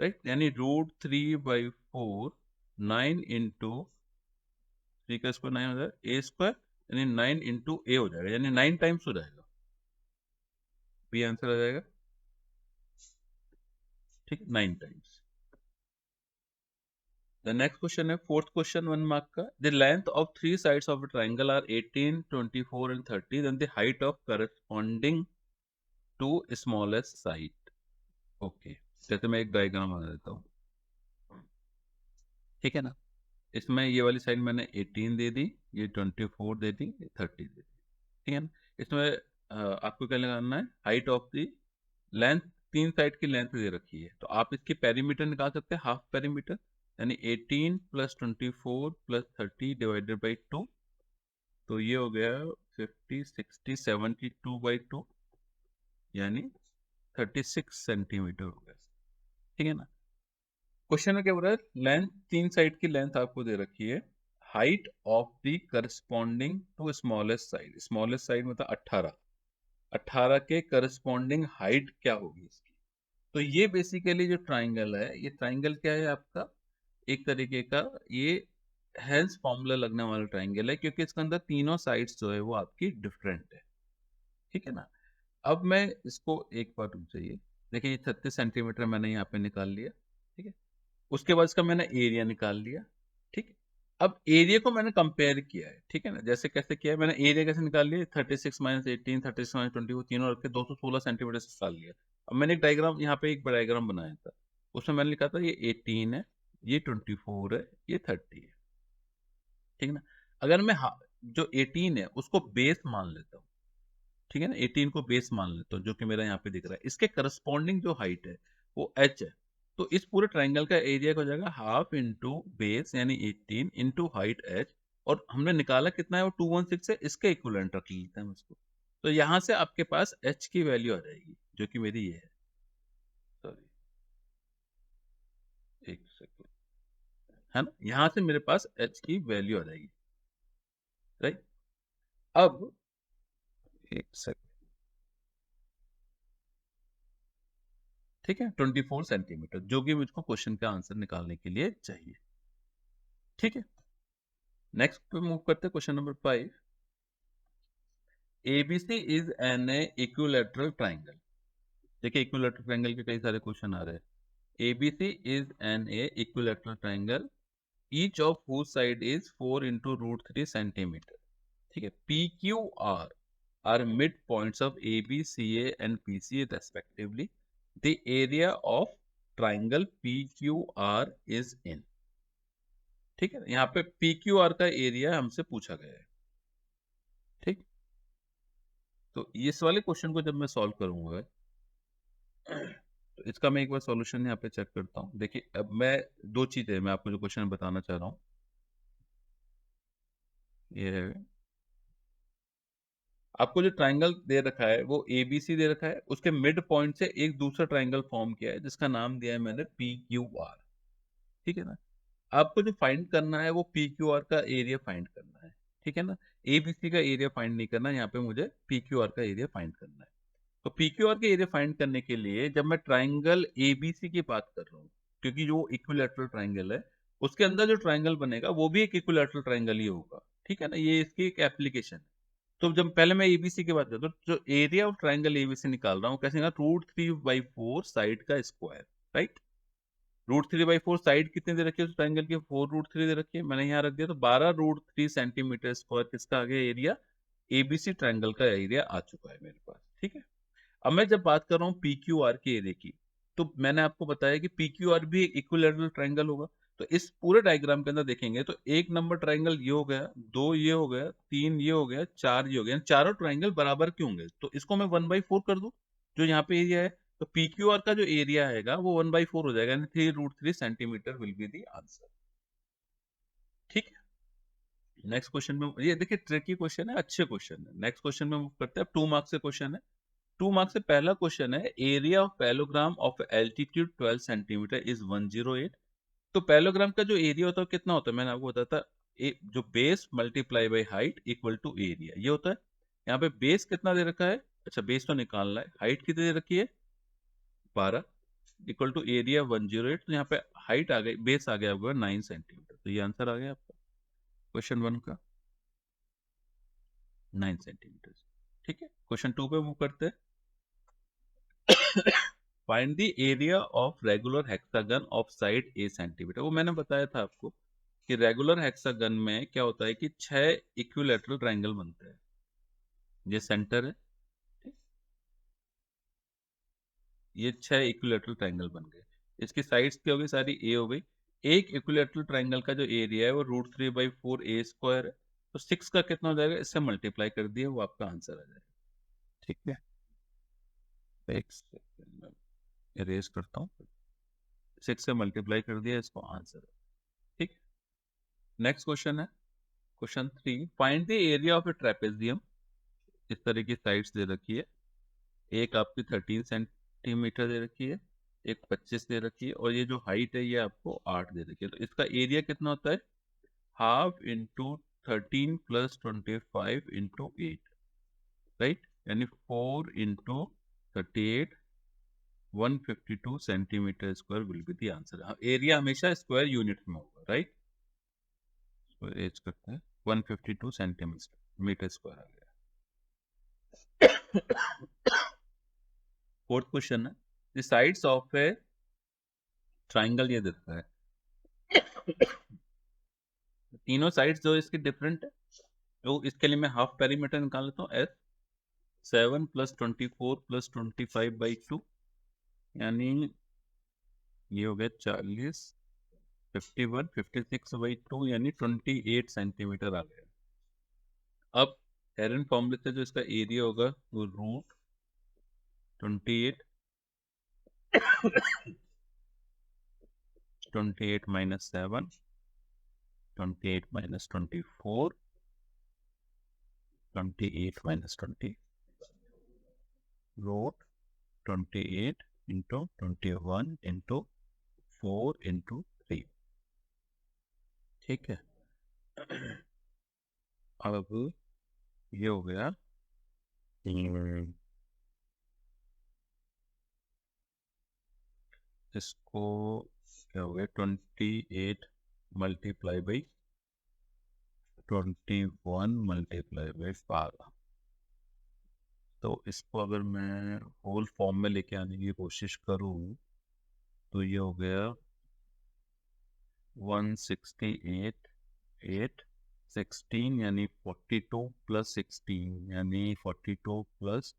राइट, यानी √3/4 9 इंटू 3 का स्क्वायर 9 हो जाएगा, a² यानी 9 इंटू ए हो जाएगा, यानी 9 टाइम्स हो जाएगा, बी आंसर आ जाएगा, ठीक है, 9 टाइम्स। द नेक्स्ट क्वेश्चन है फोर्थ क्वेश्चन 1 मार्क का, the length of 3 sides of a triangle are 18, 24 and 30, then the height of corresponding to smallest side. Okay, जैसे मैं एक डायग्राम बना देता हूँ, ठीक है ना। इसमें ये वाली साइड मैंने 18 दे दी, ये 24 दे दी, ये 30 दे दी, ठीक है ना। इसमें आपको क्या लगाना है? Height of the length, 3 side की लेंथ दे रखी है, तो आप इसकी पेरीमीटर निकाल सकते हैं, हाफ पेरीमीटर, यानी 18 प्लस 24 प्लस 30 डिवाइडेड बाई 2, तो ये हो गया 50 60 72/2, यानी 36 सेंटीमीटर हो गया, ठीक है ना। क्वेश्चन में क्या बोल रहा है? लेंथ, 3 साइड की लेंथ आपको दे रखी है, height of the corresponding to smallest side, smallest side मतलब 18, 18 के करस्पॉन्डिंग हाइट क्या होगी इसकी। तो ये बेसिकली जो ट्राइंगल है, ये ट्राइंगल क्या है आपका? एक तरीके का ये हेल्स फॉर्मूला लगने वाला ट्राइंगल है, क्योंकि इसके अंदर तीनों साइड्स जो है वो आपकी डिफरेंट है, ठीक है ना। अब मैं इसको एक बार रुक जाइए, देखिए ये 36 सेंटीमीटर मैंने यहाँ पे निकाल लिया, ठीक है। उसके बाद इसका मैंने एरिया निकाल लिया, ठीक है। अब एरिया को मैंने कंपेयर किया है, ठीक है ना। जैसे कैसे किया है मैंने? एरिया कैसे निकाल लिया? 36 माइनस 18, 36 माइनस 20, वो तीनों रख के 216 सेंटीमीटर से निकाल लिया। अब मैंने एक डायग्राम यहाँ पे, एक डायग्राम बनाया था, उसमें मैंने लिखा था ये 18 है, ये 24 है, ये 30 है, ठीक है ना। अगर मैं जो 18 है उसको बेस मान लेता हूँ, ठीक है ना, 18 को बेस मान लेता हूँ, जो कि मेरा यहाँ पे दिख रहा है, इसके करस्पॉन्डिंग जो हाइट है वो h है, तो इस पूरे ट्राइंगल का एरिया हो जाएगा हाफ इंटू बेस यानी 18 इंटू हाइट h, और हमने निकाला कितना है? वो 216 है, इसके इक्विवेलेंट रख लेते हैं हम इसको, तो यहाँ से आपके पास h की वैल्यू आ जाएगी, जो कि मेरी ये है, सॉरी एक सेकेंड, है ना, यहाँ से मेरे पास h की वैल्यू आ जाएगी, राइट। अब एक सेकेंड, ठीक है, 24 सेंटीमीटर, जो कि मुझको क्वेश्चन का आंसर निकालने के लिए चाहिए, ठीक है। नेक्स्ट पे मूव करते हैं, question number 5, ABC is an equilateral triangle. देखिए इक्विलैटरल ट्राइंगल के कई सारे क्वेश्चन आ रहे हैं। ABC is an equilateral triangle, each of whose side is 4 into √3 centimetre, ठीक है। P Q R mid points of A B C and P C respectively, the area of triangle P Q R is in, ठीक है। यहाँ पे P Q R का area हमसे पूछा गया है, ठीक। तो इस वाले क्वेश्चन को जब मैं सॉल्व करूंगा, तो इसका मैं एक बार सॉल्यूशन यहाँ पे चेक करता हूँ। देखिए अब मैं, दो चीजें मैं आपको जो क्वेश्चन बताना चाह रहा हूँ, ये है, आपको जो ट्राइंगल दे रखा है वो ए बी सी दे रखा है, उसके मिड पॉइंट से एक दूसरा ट्राइंगल फॉर्म किया है जिसका नाम दिया है मैंने पी क्यू आर, ठीक है ना। आपको जो फाइंड करना है वो पी क्यू आर का एरिया फाइंड करना है, ठीक है ना। एबीसी का एरिया फाइंड नहीं करना, यहाँ पे मुझे पीक्यूआर का एरिया फाइंड करना है। तो पीक्यूआर के एरिया फाइंड करने के लिए जब मैं ट्राइंगल एबीसी की बात कर रहा हूँ, क्योंकि जो इक्विलैटरल ट्राइंगल है उसके अंदर जो ट्राइंगल बनेगा वो भी एक इक्विलैटरल ट्राइंगल ही होगा, ठीक है ना, ये इसकी एक एप्लीकेशन है। तो जब पहले मैं एबीसी की बात करता हूँ, जो एरिया ऑफ ट्राइंगल एबीसी निकाल रहा हूँ, कैसे निकाल, √3/4 साइड का स्क्वायर, राइट। √3/4 साइड कितने दे रखी है उस ट्राइंगल की, 4√3 दे रखी है, मैंने यहाँ रख दिया, तो 12√3 सेंटीमीटर स्क्वायर किसका आ गया एरिया, एबीसी ट्राइंगल का एरिया आ चुका है मेरे पास, ठीक है। अब मैं जब बात कर रहा हूँ पीक्यूआर के एरिया की, तो मैंने आपको बताया कि पीक्यूआर भी एक इक्विलैटरल ट्राइंगल होगा। तो इस पूरे डायग्राम के अंदर देखेंगे तो एक नंबर ट्राइंगल ये हो गया, दो ये हो गया, तीन ये हो गया, चार ये हो गया, चारों ट्राइंगल बराबर के होंगे, तो इसको मैं 1/4 कर दूं, जो यहाँ पे एरिया है, तो पीक्यूआर का जो एरिया आएगा वो 1/4 हो जाएगा, 3√3 centimetre will be the answer, ठीक है। नेक्स्ट क्वेश्चन में, ये देखिए ट्रिकी क्वेश्चन है, अच्छे क्वेश्चन है। नेक्स्ट क्वेश्चन में मूव करते हैं, 2 मार्क्स से क्वेश्चन है। 2 मार्क्स से पहला क्वेश्चन है, area of parallelogram of altitude 12 centimetre is 108। तो पैलोग्राम का जो एरिया होता है कितना होता है, मैंने आपको बताया था, जो base multiply by height equal to area, ये होता है। यहाँ पे बेस कितना दे रखा है, अच्छा बेस तो निकालना है, हाइट कितनी दे रखी है 12, इक्वल टू एरिया 108, तो यहाँ पे हाइट आ गई, बेस आ गया होगा 9 सेंटीमीटर, तो ये आंसर आ गया आपका क्वेश्चन 1 का, 9 सेंटीमीटर, ठीक है। क्वेश्चन 2 पे मूव करते हैं। Find the area of regular hexagon of side A centimetre, वो मैंने बताया था आपको कि रेगुलर हेक्सागन में क्या होता है कि 6 इक्विलैटरल ट्राइंगल बनते हैं, ये सेंटर है, ठीक? ये 6 इक्विलैटरल ट्राइंगल बन गए, इसकी साइड्स क्या हो गई, सारी ए हो गई। एक इक्विलैटरल ट्राइंगल का जो एरिया है वो √3/4 a² है, तो 6 का कितना हो जाएगा, इससे मल्टीप्लाई कर दिया, वो आपका आंसर आ जाएगा, ठीक है। एक सेकंड में इरेज करता हूँ, 6 से मल्टीप्लाई कर दिया, इसको आंसर है, ठीक। नेक्स्ट क्वेश्चन है question 3, find the area of A trapezium, इस तरह की साइड्स दे रखी है, एक आपकी 13 सेंटीमीटर दे रखी है, एक 25 दे रखी है, और ये जो हाइट है ये आपको 8 दे रखी है, तो इसका एरिया कितना होता है, half into 13 plus 25 into 8, right, यानी 4 into 38, 152 centimetre square will be the answer. Area हमेशा स्क्वायर यूनिट में होगा, राइट, तो एज करते हैं 152 सेंटीमीटर स्क्वायर आ गया। फोर्थ क्वेश्चन है, the sides of A triangle ये देता है, तीनों साइड्स जो इसकी डिफरेंट है, तो इसके लिए मैं हाफ पेरीमीटर निकाल लेता हूँ, एस 7 प्लस 24 प्लस 25/2, यानी ये हो गया 40, 51, 56/2, यानी 28 सेंटीमीटर आ गया। अब हेरन फॉर्मूले से जो इसका एरिया होगा वो √28, 28 minus 7, 28 minus 24, 28 minus 20, √28 into 21 into 4 into 3, ठीक है। अब ये हो गया, इसको क्या हो गया, 28 मल्टीप्लाई बाई 21 मल्टीप्लाई बाई 12, तो इसको अगर मैं होल फॉर्म में लेके आने की कोशिश करूँ तो ये हो गया 168, 8, 16 यानी 42 प्लस 16 यानी 42 प्लस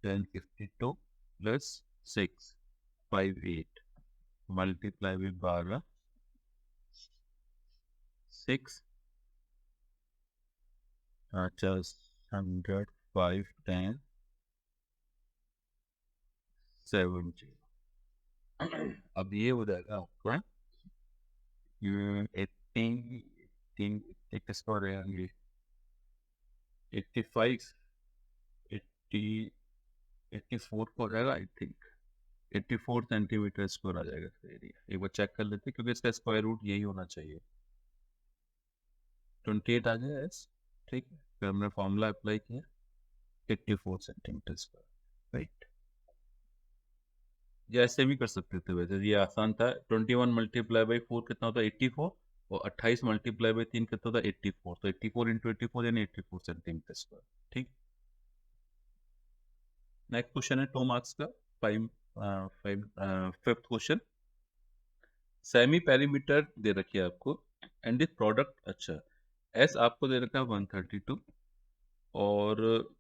10, 52 प्लस 6, 58 मल्टीप्लाई बाई 12, 6, 100, 5, 10, 70। अब ये हो जाएगा आपका 18, 18, किसका हो रहा है, 85, 80, 84 को हो जाएगा आई थिंक, 84 सेंटीमीटर स्क्वायर आ जाएगा इसका एरिया, एक बार चेक कर लेते हैं क्योंकि इसका स्क्वायर रूट यही होना चाहिए, 28 आ गया, यस, ठीक है, फिर हमने फॉर्मूला अप्लाई किया 84 सेंटीमीटर स्क्वायर, राइट। या ऐसे भी कर सकते थे, वैसे ये आसान था। 21 मल्टीप्लाई बाई 4 कितना होता है 84, और 28 मल्टीप्लाई बाई 3 कितना होता है 84, तो 84 इंटू 84 यानी 84 सेंटीमीटर स्क्वायर, ठीक। नेक्स्ट क्वेश्चन है 2 मार्क्स का, five fifth question. Semi perimeter दे रखी है आपको, एंड दिस प्रोडक्ट, अच्छा एस आपको दे रखा है 132, और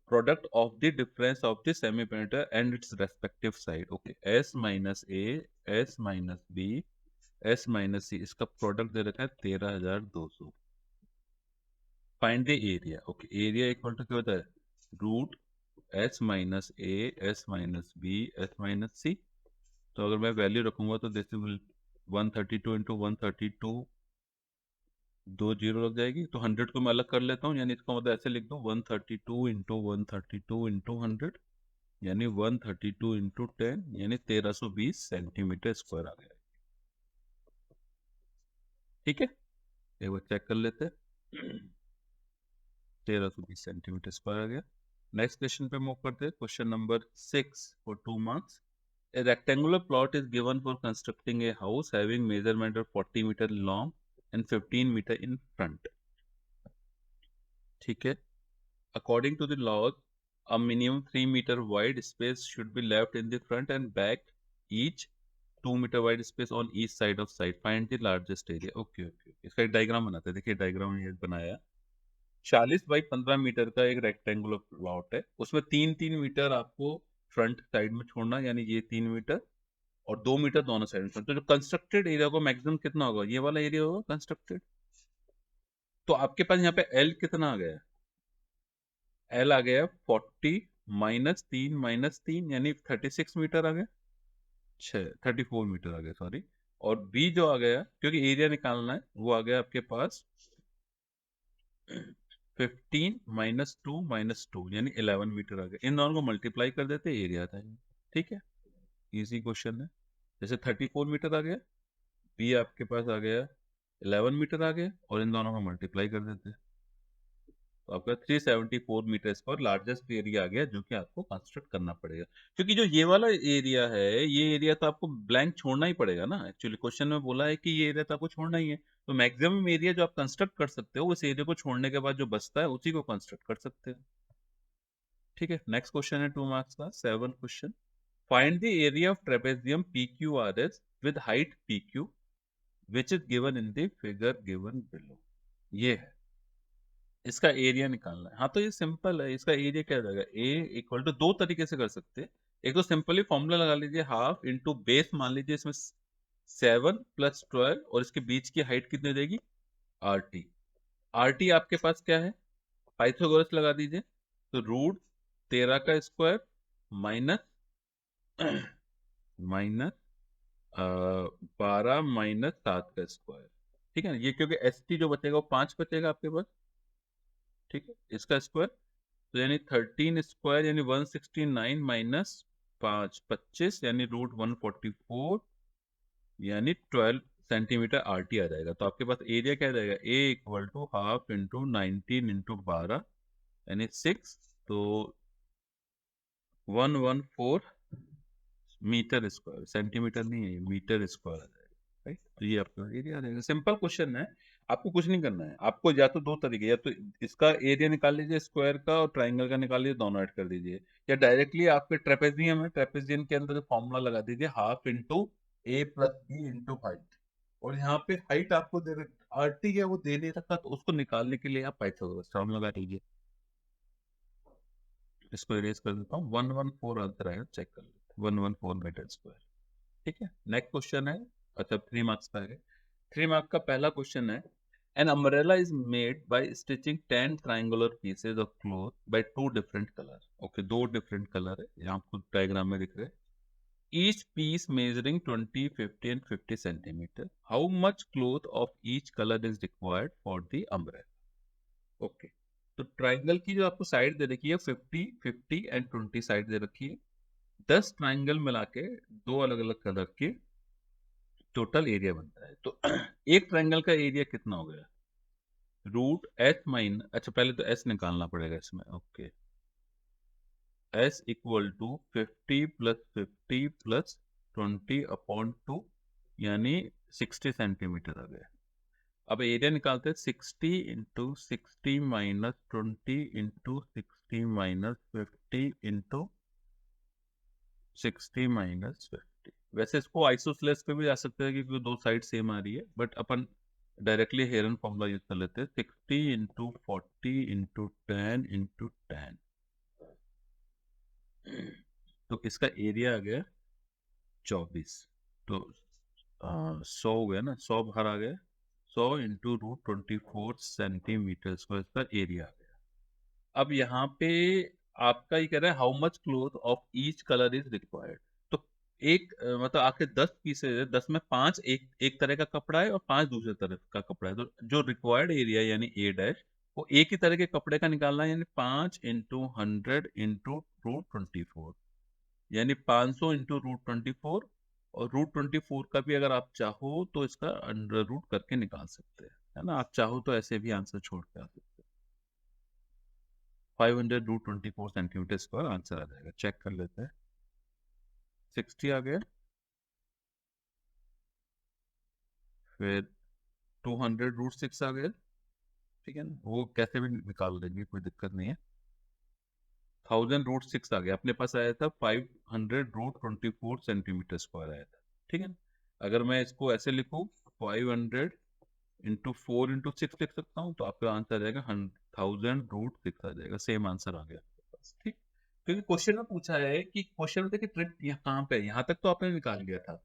product of the difference of the semi perimeter and its respective side, okay, S minus A, S minus B, S minus C, इसका प्रोडक्ट दे रखा है 13,200। Find the area, okay, area equal to क्या होता है, रूट एस माइनस ए, S minus B, S minus C. तो अगर मैं वैल्यू रखूंगा तो दिस विल 132 इंटू 132, 2 जीरो लग जाएगी, तो 100 को मैं अलग कर लेता हूँ, यानी इसका मतलब ऐसे लिख दूँ 132 इंटू 132 इंटू 100, यानी 132 इंटू 10, यानी 1320 सेंटीमीटर स्क्वायर आ गया। ठीक है, एक बार चेक कर लेते हैं। 1320 सेंटीमीटर स्क्वायर आ गया। नेक्स्ट क्वेश्चन पे मूव करते हैं, question number 6 for 2 marks. A rectangular plot is given for constructing a house having measurement of 40 meter long and 15 meter in front. ठीक है, according to the laws, a minimum 3 meter wide space should be left in the front and back, each 2 meter wide space on each side of side. Find the largest area. Okay, okay, इसका एक diagram बनाते हैं। देखिए diagram ये बनाया, 40 by 15 metre का एक rectangular plot है, उसमें 3-3 मीटर आपको फ्रंट साइड में छोड़ना, यानी ये 3 मीटर और 2 मीटर दोनों साइड में। तो जो कंस्ट्रक्टेड एरिया को मैक्सिमम कितना होगा, ये वाला एरिया होगा कंस्ट्रक्टेड। तो आपके पास यहाँ पे एल कितना आ गया, एल आ गया 40 -3 यानी 36 मीटर आ गया, 34 मीटर आ गया, सॉरी। और बी जो आ गया, क्योंकि एरिया निकालना है, वो आ गया आपके पास 15 -2 यानी 11 मीटर आ गया। इन दोनों को मल्टीप्लाई कर देते, एरिया आता है। ठीक है, इजी क्वेश्चन है। जैसे 34 मीटर आ गया, बी आपके पास आ गया 11 मीटर आ गया, और इन दोनों को मल्टीप्लाई कर देते हैं, तो आपका 374 मीटर स्क्वायर लार्जेस्ट एरिया आ गया, जो कि आपको कंस्ट्रक्ट करना पड़ेगा। क्योंकि जो ये वाला एरिया है, ये एरिया तो आपको ब्लैंक छोड़ना ही पड़ेगा ना। एक्चुअली क्वेश्चन में बोला है कि ये एरिया तो आपको छोड़ना ही है, तो मैक्सिमम एरिया जो आप कंस्ट्रक्ट कर सकते हो, उस एरिया को छोड़ने के बाद जो बचता है उसी को कंस्ट्रक्ट कर सकते हैं। ठीक है, नेक्स्ट क्वेश्चन है 2 मार्क्स का, 7 question. Find the area of trapezium PQRS with height PQ which is given in the figure given below. ये है, इसका एरिया निकालना है। हाँ, तो ये सिंपल है, इसका एरिया क्या रहेगा, ए इक्वल टू, दो तरीके से कर सकते हैं। एक तो सिंपली फॉर्मूला लगा लीजिए, हाफ इंटू बेस, मान लीजिए इसमें 7 + 12, और इसके बीच की हाइट कितनी देगी, RT। RT आपके पास क्या है, पाइथागोरस लगा दीजिए, तो रूट 13 का स्क्वायर माइनस माइनस 12 - 7 का स्क्वायर। ठीक है ना, ये क्योंकि ST जो बचेगा वो 5 बचेगा आपके पास। ठीक है, इसका स्क्वायर, तो यानी 13 स्क्वायर यानी 169 माइनस 5 25, यानी रूट 144, यानी 12 सेंटीमीटर RT आ जाएगा। तो आपके पास एरिया क्या जाएगा, A equal to half into 19 into 12 यानी 6, तो 114 मीटर स्क्वायर, सेंटीमीटर नहीं है, मीटर स्क्वायर आ जाएगा, राइट। तो ये आपका एरिया आ जाएगा। सिंपल क्वेश्चन है, आपको कुछ नहीं करना है। आपको या तो दो तरीके, या तो इसका एरिया निकाल लीजिए स्क्वायर का, और ट्राइंगल का निकाल लीजिए, दोनों ऐड कर दीजिए, या डायरेक्टली आपके ट्रेपेजियम है, ट्रेपेजियम के अंदर फॉर्मूला लगा दीजिए, हाफ इंटू ए प्लस बी इंटू हाइट। और यहाँ पे हाइट आपको दे RT है, वो दे नहीं रखा, तो उसको निकालने के लिए आप पाइथागोरस फॉर्मूला लगा दीजिए। इसको इरेज कर देता हूँ, 114 आंसर आएगा, चेक कर लेते, 114 मीटर स्क्वायर। ठीक है, नेक्स्ट क्वेश्चन है, अच्छा 3 मार्क्स का है। 3 मार्क का पहला क्वेश्चन है, an umbrella is made by stitching 10 triangular pieces of cloth by 2 different colour. Okay, 2 different colour है, यहाँ आपको डायग्राम में दिख रहे हैं। Each piece measuring 20, 50 and 50 centimetre. How much cloth of each colour is required for the umbrella. Okay, तो triangle की जो आपको साइड दे रखी है 50, 50 एंड 20 साइड दे रखी है। 10 ट्राइंगल मिला के, दो अलग अलग कलर के, टोटल एरिया बनता है। तो एक ट्रायंगल का एरिया कितना हो गया, रूट एस माइन, अच्छा पहले तो एस निकालना पड़ेगा इसमें, okay. S equal to 50 plus 50 plus 20/2 यानी 60 सेंटीमीटर आ गया। अब एरिया निकालते हैं, 60 into 60 minus 20 into 60 minus 50 into 60 minus 50। वैसे इसको आइसोसेलेस पे भी जा सकते हैं क्योंकि दो साइड सेम आ रही है, but upon directly heron formula use कर लेते हैं। 60 इंटू 40 इंटू 10 इंटू 10, तो इसका एरिया आ गया 24। तो 100 हो गया ना, 100 बाहर आ गया, 100 इंटू √24 सेंटीमीटर स्क्वायर इसका एरिया आ गया। अब यहाँ पे आपका ये कह रहा है how much cloth of each colour is required. तो एक मतलब आपके 10 पीसेज है, 10 में 5 एक एक तरह का कपड़ा है और 5 दूसरे तरह का कपड़ा है। तो जो रिक्वायर्ड एरिया यानी ए डैश वो एक ही तरह के कपड़े का निकालना है, यानी 5 इंटू 100 इंटू √24, यानी 500 इंटू √24। और √24 का भी अगर आप चाहो तो इसका अंडर रूट करके निकाल सकते हैं, है ना। आप चाहो तो ऐसे भी आंसर छोड़ के आ सकते हैं। 500 √24 सेंटीमीटर स्क्वायर आंसर आ जाएगा। चेक कर लेते हैं, 60 आ गया, फिर 200 √6 आ गया, ठीक है ना, वो कैसे भी निकाल लेंगे, कोई दिक्कत नहीं है। 1000 √6 आ गया, अपने पास आया था 500 √24 सेंटीमीटर स्क्वायर आया था, ठीक है ना। अगर मैं इसको ऐसे लिखूं, 500 इंटू 4 इंटू 6 लिख सकता हूँ, तो आपका आंसर आ जाएगा 1000 √6 आ जाएगा, सेम आंसर आ गया आपके पास, ठीक। क्योंकि क्वेश्चन में पूछा है कि क्वेश्चन में देखिए ट्रिक यहाँ कहाँ पे है, यहाँ तक तो आपने निकाल लिया था,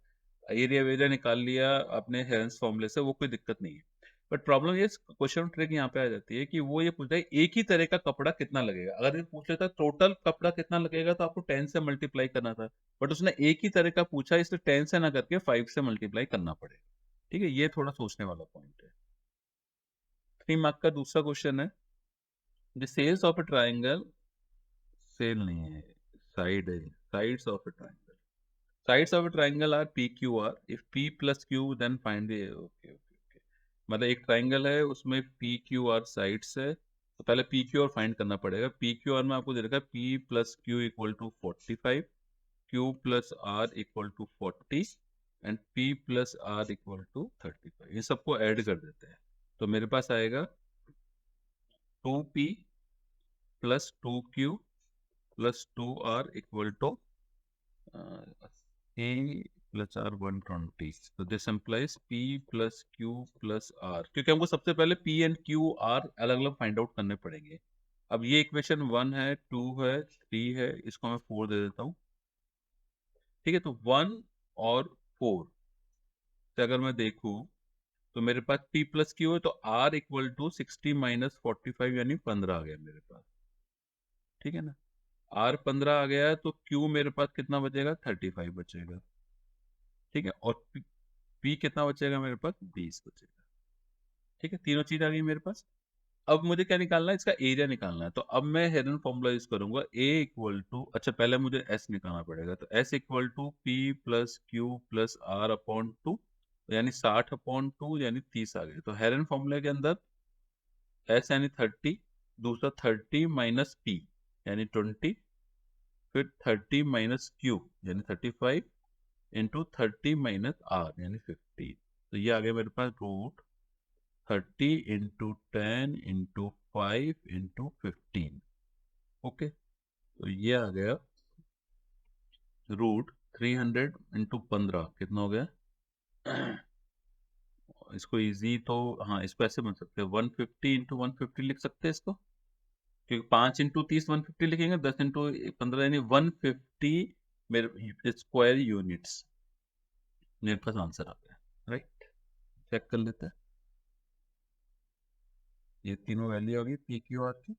एरिया वेरिया निकाल लिया आपने हेरेंस फॉर्मूले से, वो कोई दिक्कत नहीं है। बट प्रॉब्लम ये क्वेश्चन ट्रिक यहाँ पे आ जाती है कि वो ये पूछता है एक ही तरह का कपड़ा कितना लगेगा। अगर ये पूछ लेता टोटल कपड़ा कितना लगेगा तो आपको 10 से मल्टीप्लाई करना था, बट उसने एक ही तरह का पूछा, इसलिए 10 से ना करके 5 से मल्टीप्लाई करना पड़ेगा, ठीक है। ये थोड़ा सोचने वाला पॉइंट है। 3 मार्क का दूसरा क्वेश्चन है, the sales of a triangle, sale नहीं है, साइड है, sides of a triangle, sides of a triangle are PQR, if P plus Q then find the, okay, okay, okay, मतलब एक ट्राइंगल है उसमें PQR साइड्स है, तो पहले PQR फाइंड करना पड़ेगा। PQR में आपको दे रखा है P plus Q equal to 45, Q plus R equal to 40 and P plus R equal to 35। ये सबको ऐड कर देते हैं, तो मेरे पास आएगा 2P plus 2Q plus 2R equal to A plus R 120। तो this implies P plus Q plus R, क्योंकि हमको सबसे पहले P एंड Q R अलग अलग फाइंड आउट करने पड़ेंगे। अब ये इक्वेशन 1 है, 2 है, 3 है, इसको मैं 4 दे देता हूँ, ठीक है। तो 1 और 4 से अगर मैं देखूँ तो मेरे पास P प्लस Q है, तो R इक्वल टू 60 माइनस 45 यानी 15 आ गया मेरे पास, ठीक है ना। R 15 आ गया तो Q मेरे पास कितना बचेगा, 35 बचेगा, ठीक है। और P कितना बचेगा मेरे पास, 20 बचेगा, ठीक है। तीनों चीज आ गई मेरे पास। अब मुझे क्या निकालना है, इसका एरिया निकालना है। तो अब मैं हेरन फॉर्मूला यूज करूंगा, A इक्वल टू, अच्छा पहले मुझे S निकालना पड़ेगा, तो S equal to P plus Q plus R upon 2, यानी 60/2 यानी 30 आ गए। तो हेरन फॉर्मूले के अंदर S यानी 30, दूसरा 30 माइनस P यानी 20, फिर 30 माइनस Q यानी 35 इंटू 30 माइनस R यानी 15। तो ये आ गया मेरे पास √30 इंटू 10 इंटू 5 इंटू 15, ओके। तो ये आ गया √300 इंटू 15 कितना हो गया इसको इजी तो, हाँ इसको ऐसे बन सकते हैं, 150 इंटू 150 लिख सकते हैं इसको, क्योंकि 5 इंटू 30 150 लिखेंगे, 10 इंटू 15 यानी 150 मेरे स्क्वायर यूनिट्स, मेरे पास आंसर आ गया, राइट। चेक कर लेते हैं, ये तीनों वैल्यू आ गई पी क्यू आर की।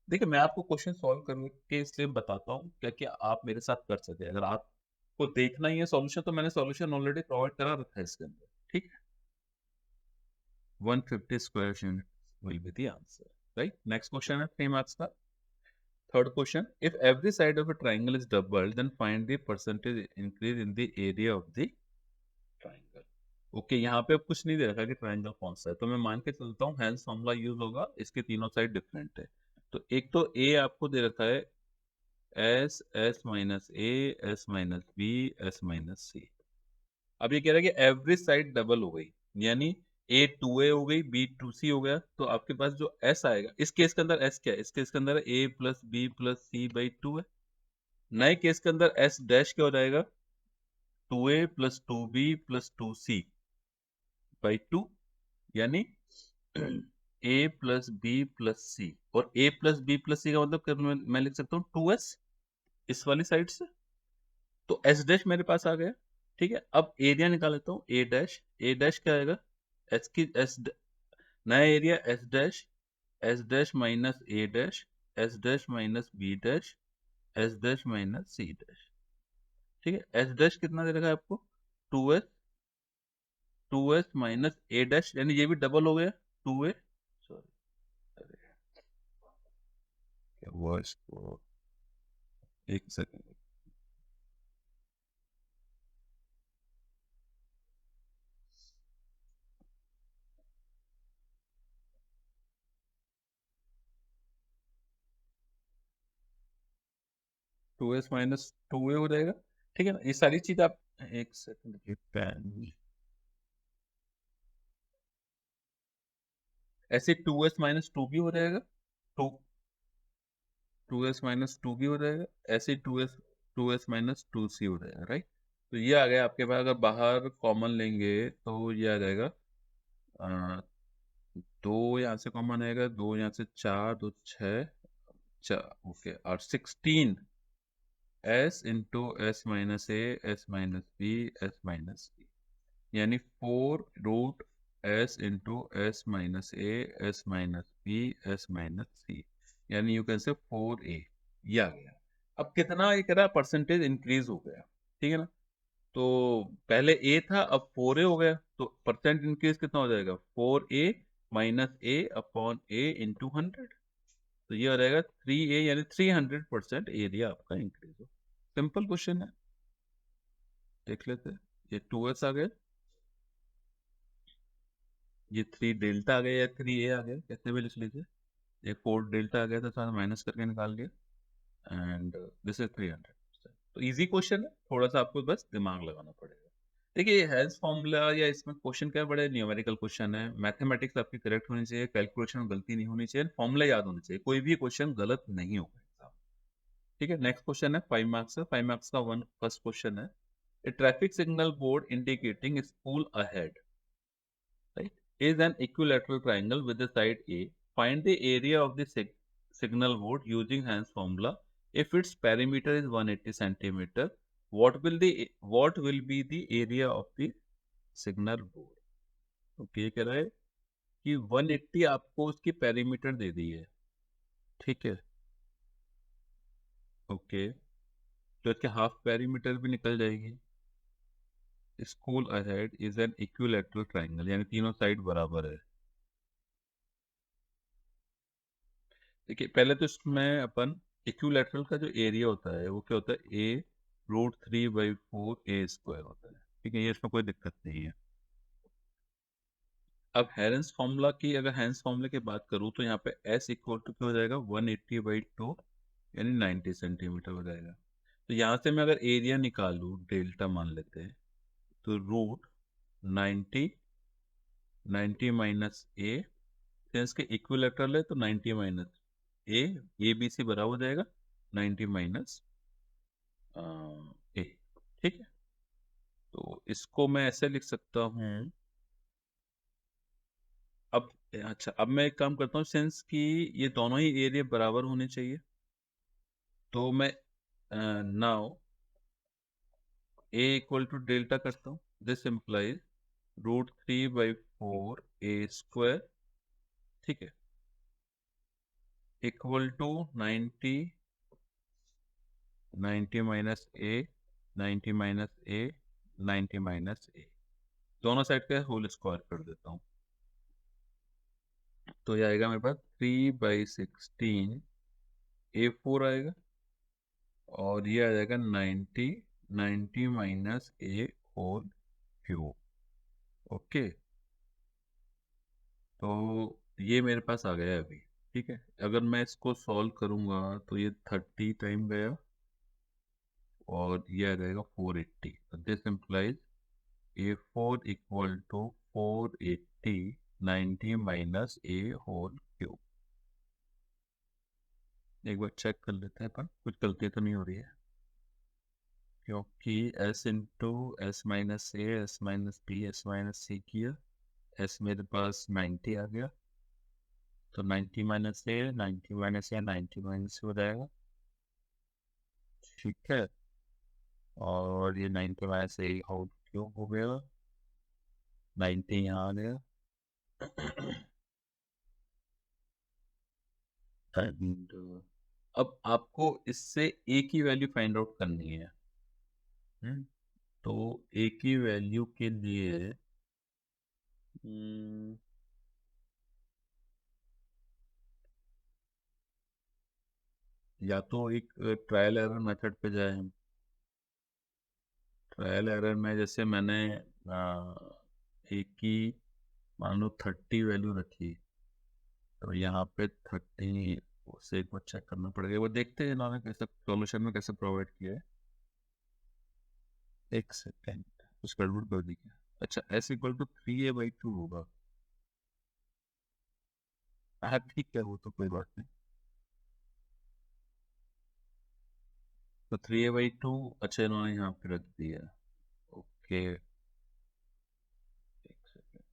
देखिए मैं आपको क्वेश्चन सॉल्व करके इसलिए बताता हूँ क्या कि आप मेरे साथ कर सके। अगर आपको देखना ही है सॉल्यूशन, तो मैंने सॉल्यूशन ऑलरेडी प्रोवाइड करा रखा है इसके अंदर, ठीक है। 150 square unit will be the answer, right. Next question है 3 मार्क्स का, third question, if every side of a triangle is doubled then find the percentage increase in the area of the triangle, okay, यहाँ पे अब कुछ नहीं दे रखा कि triangle कौन सा है, तो मैं मान के चलता हूँ हैंस फॉर्मूला यूज होगा, इसके तीनों साइड डिफरेंट है। तो एक तो ए आपको दे रखा है एस, एस माइनस ए, S minus B, S minus C. अब ये कह रहा है कि एवरेज साइड डबल हो गई, यानी ए टू ए हो गई, बी टू सी हो गया, तो आपके पास जो एस आएगा, इस केस के अंदर एस क्या है, इस केस के अंदर A plus B plus C by two है। नए केस के अंदर एस डैश क्या हो जाएगा, two A plus two B plus two C by two, यानी A plus B plus C, और A plus B plus C का मतलब क्या, मैं लिख सकता हूँ टू एस इस वाली साइड से, तो एस डैश मेरे पास आ गया। ठीक है, अब एरिया निकाल लेता हूँ, ए डैश, ए डैश क्या आएगा, एस की एस, नया area S dash minus A dash, S dash minus B dash, S dash minus C dash. ठीक है, एस डैश कितना दे रखा है आपको, two S minus A dash, यानी ये भी डबल हो गया, टू ए, सॉरी, अरे क्या हुआ इसको, एक second, two S minus two A हो जाएगा। ठीक है ना, ये सारी चीज आप, एक सेकंड, ये पेन, ऐसे टू एस माइनस टू भी हो जाएगा, two two S minus two भी हो जाएगा, ऐसे two S minus two C हो जाएगा, राइट। तो ये आ गया आपके पास, अगर बाहर कॉमन लेंगे तो ये आ जाएगा, अ, दो यहाँ से कॉमन आएगा, दो यहाँ से, चार दो छः, चार, ओके, और 16 एस इंटू एस माइनस ए, S minus B, S minus C, यानी 4 root S into S minus ए, S minus B, S minus C, यानी यू कैन से 4 ए, ये आ गया। अब कितना ये कह रहा परसेंटेज इंक्रीज हो गया, ठीक है ना, तो पहले ए था, अब 4 ए हो गया, तो परसेंट इंक्रीज कितना हो जाएगा, 4 ए माइनस ए अपॉन ए इंटू 100, तो ये हो जाएगा 3 ए, यानी 300% एरिया आपका इंक्रीज हो। सिंपल क्वेश्चन है, देख लेते हैं। ये 2s आ गए, ये 3 डेल्टा आ गया, या 3 ए आ गया, कैसे भी लिख लीजिए, ये 4 डेल्टा आ गया था, सारा माइनस करके निकाल लिया, एंड दिस इज 300। तो इजी क्वेश्चन है, थोड़ा सा आपको बस दिमाग लगाना पड़ेगा। देखिए हेल्थ फॉर्मूला या इसमें क्वेश्चन क्या है, बड़े न्यूमेरिकल क्वेश्चन है, मैथमेटिक्स आपकी करेक्ट होनी चाहिए, कैलकुलेशन में गलती नहीं होनी चाहिए, फॉर्मूला याद होनी चाहिए, कोई भी क्वेश्चन गलत नहीं होगा। ठीक है, नेक्स्ट क्वेश्चन है 5 मार्क्स है, 5 मार्क्स का वन फर्स्ट क्वेश्चन है, a traffic signal board indicating school ahead, right, is an equilateral triangle with the side A. Find the area of the signal board using Hans formula. If its perimeter is 180 centimeter, what will be the area of the signal board? Okay, ये कह रहा है कि 180 आपको उसकी perimeter दे दी है, ठीक है, ओके, तो इसके हाफ पेरीमीटर भी निकल जाएगी। School ahead is an equilateral triangle, यानी तीनों साइड बराबर है। देखिए पहले तो इसमें अपन इक्विलैटरल का जो एरिया होता है वो क्या होता है, ए √3/4 a² होता है, ठीक है, ये इसमें कोई दिक्कत नहीं है। अब हेरेंस फॉर्मूला की, अगर हेरेंस फॉर्मूला की बात करूँ तो यहाँ पे s इक्वल टू क्या हो जाएगा, 180/2, यानी 90 सेंटीमीटर हो जाएगा। तो यहाँ से मैं अगर एरिया निकालूँ, डेल्टा मान लेते हैं, तो रूट 90, 90 माइनस ए, इसके इक्विलैटरल है तो 90 माइनस ए बी सी बराबर हो जाएगा 90 माइनस ए, ठीक है, तो इसको मैं ऐसे लिख सकता हूँ। अब अच्छा, अब मैं एक काम करता हूँ, सिंस कि ये दोनों ही एरिया बराबर होने चाहिए, तो मैं now a equal to delta करता हूँ, दिस इम्प्लाइज √3/4 a², ठीक है, equal to 90, 90 minus a, 90 minus a, 90 minus a, दोनों साइड का होल स्क्वायर कर देता हूँ, तो ये आएगा मेरे पास 3/16 a4 आएगा, और ये आ जाएगा 90, 90 minus A whole cube, okay, तो ये मेरे पास आ गया है अभी। ठीक है, अगर मैं इसको सॉल्व करूंगा तो ये 30 टाइम गया और ये आ जाएगा 480। This implies A four equal to 480 90 minus A whole cube. एक बार चेक कर लेते हैं अपन, कुछ गलती तो नहीं हो रही है, क्योंकि s into S minus A S minus B S minus c किया, s मेरे पास 90 आ गया, तो 90 माइनस ए 90 माइनस या 90 माइनस हो जाएगा। ठीक है, और ये 90 माइनस ए होल क्यूब हो गया, 90 यहाँ आ गया। And, अब आपको इससे a की वैल्यू फाइंड आउट करनी है। तो a की वैल्यू के लिए हम्म, या तो एक ट्रायल एरर मेथड पे जाए हम। ट्रायल एरर में जैसे मैंने a की मान लो 30 वैल्यू रखी, तो यहाँ पे 30 से एक बार चेक करना पड़ेगा, वो देखते हैं इन्होंने कैसे सॉल्यूशन में कैसे प्रोवाइड किया है। एक सेकेंड, कुछ गड़बड़ कर दी क्या? अच्छा, s इक्वल टू 3a/2 होगा। हाँ ठीक है, वो तो कोई बात नहीं। तो 3a/2, अच्छा इन्होंने यहाँ पे रख दिया। ओके, एक सेकेंड,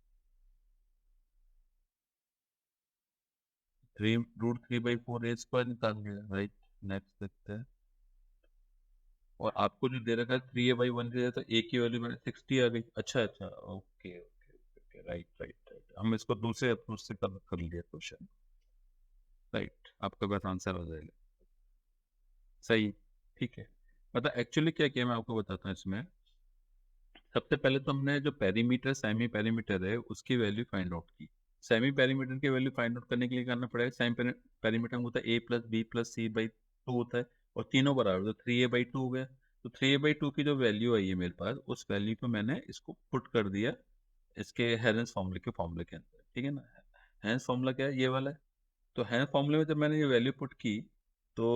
3√3/4 a² निकाल लिया, राइट। नेक्स्ट देखते हैं, और आपको जो दे रखा है 3a/1 दे दिया, तो a की वैल्यू मैंने 60 आ गई। अच्छा अच्छा, okay okay okay, right right right, हम इसको दूसरे अप्रोच से कर लिया क्वेश्चन। राइट, आपका बस आंसर हो जाएगा सही। ठीक है, मतलब एक्चुअली क्या किया मैं आपको बताता हूँ इसमें। सबसे पहले तो हमने जो पेरीमीटर सेमी पेरीमीटर है उसकी वैल्यू फाइंड आउट की। सेमी पेरीमीटर की वैल्यू फाइंड आउट करने के लिए करना पड़ेगा, सेमी पेरीमीटर होता है a+b+c/2 होता है, और तीनों बराबर, तो 3a/2 हो गया। तो 3a/2 की जो वैल्यू आई है मेरे पास, उस वैल्यू को मैंने इसको पुट कर दिया इसके हेरेंस फॉर्मूले के अंदर। ठीक है ना, हेरेंस फॉर्मूला क्या है, ये वाला है। तो हेरेंस फॉर्मूले में जब मैंने ये वैल्यू पुट की, तो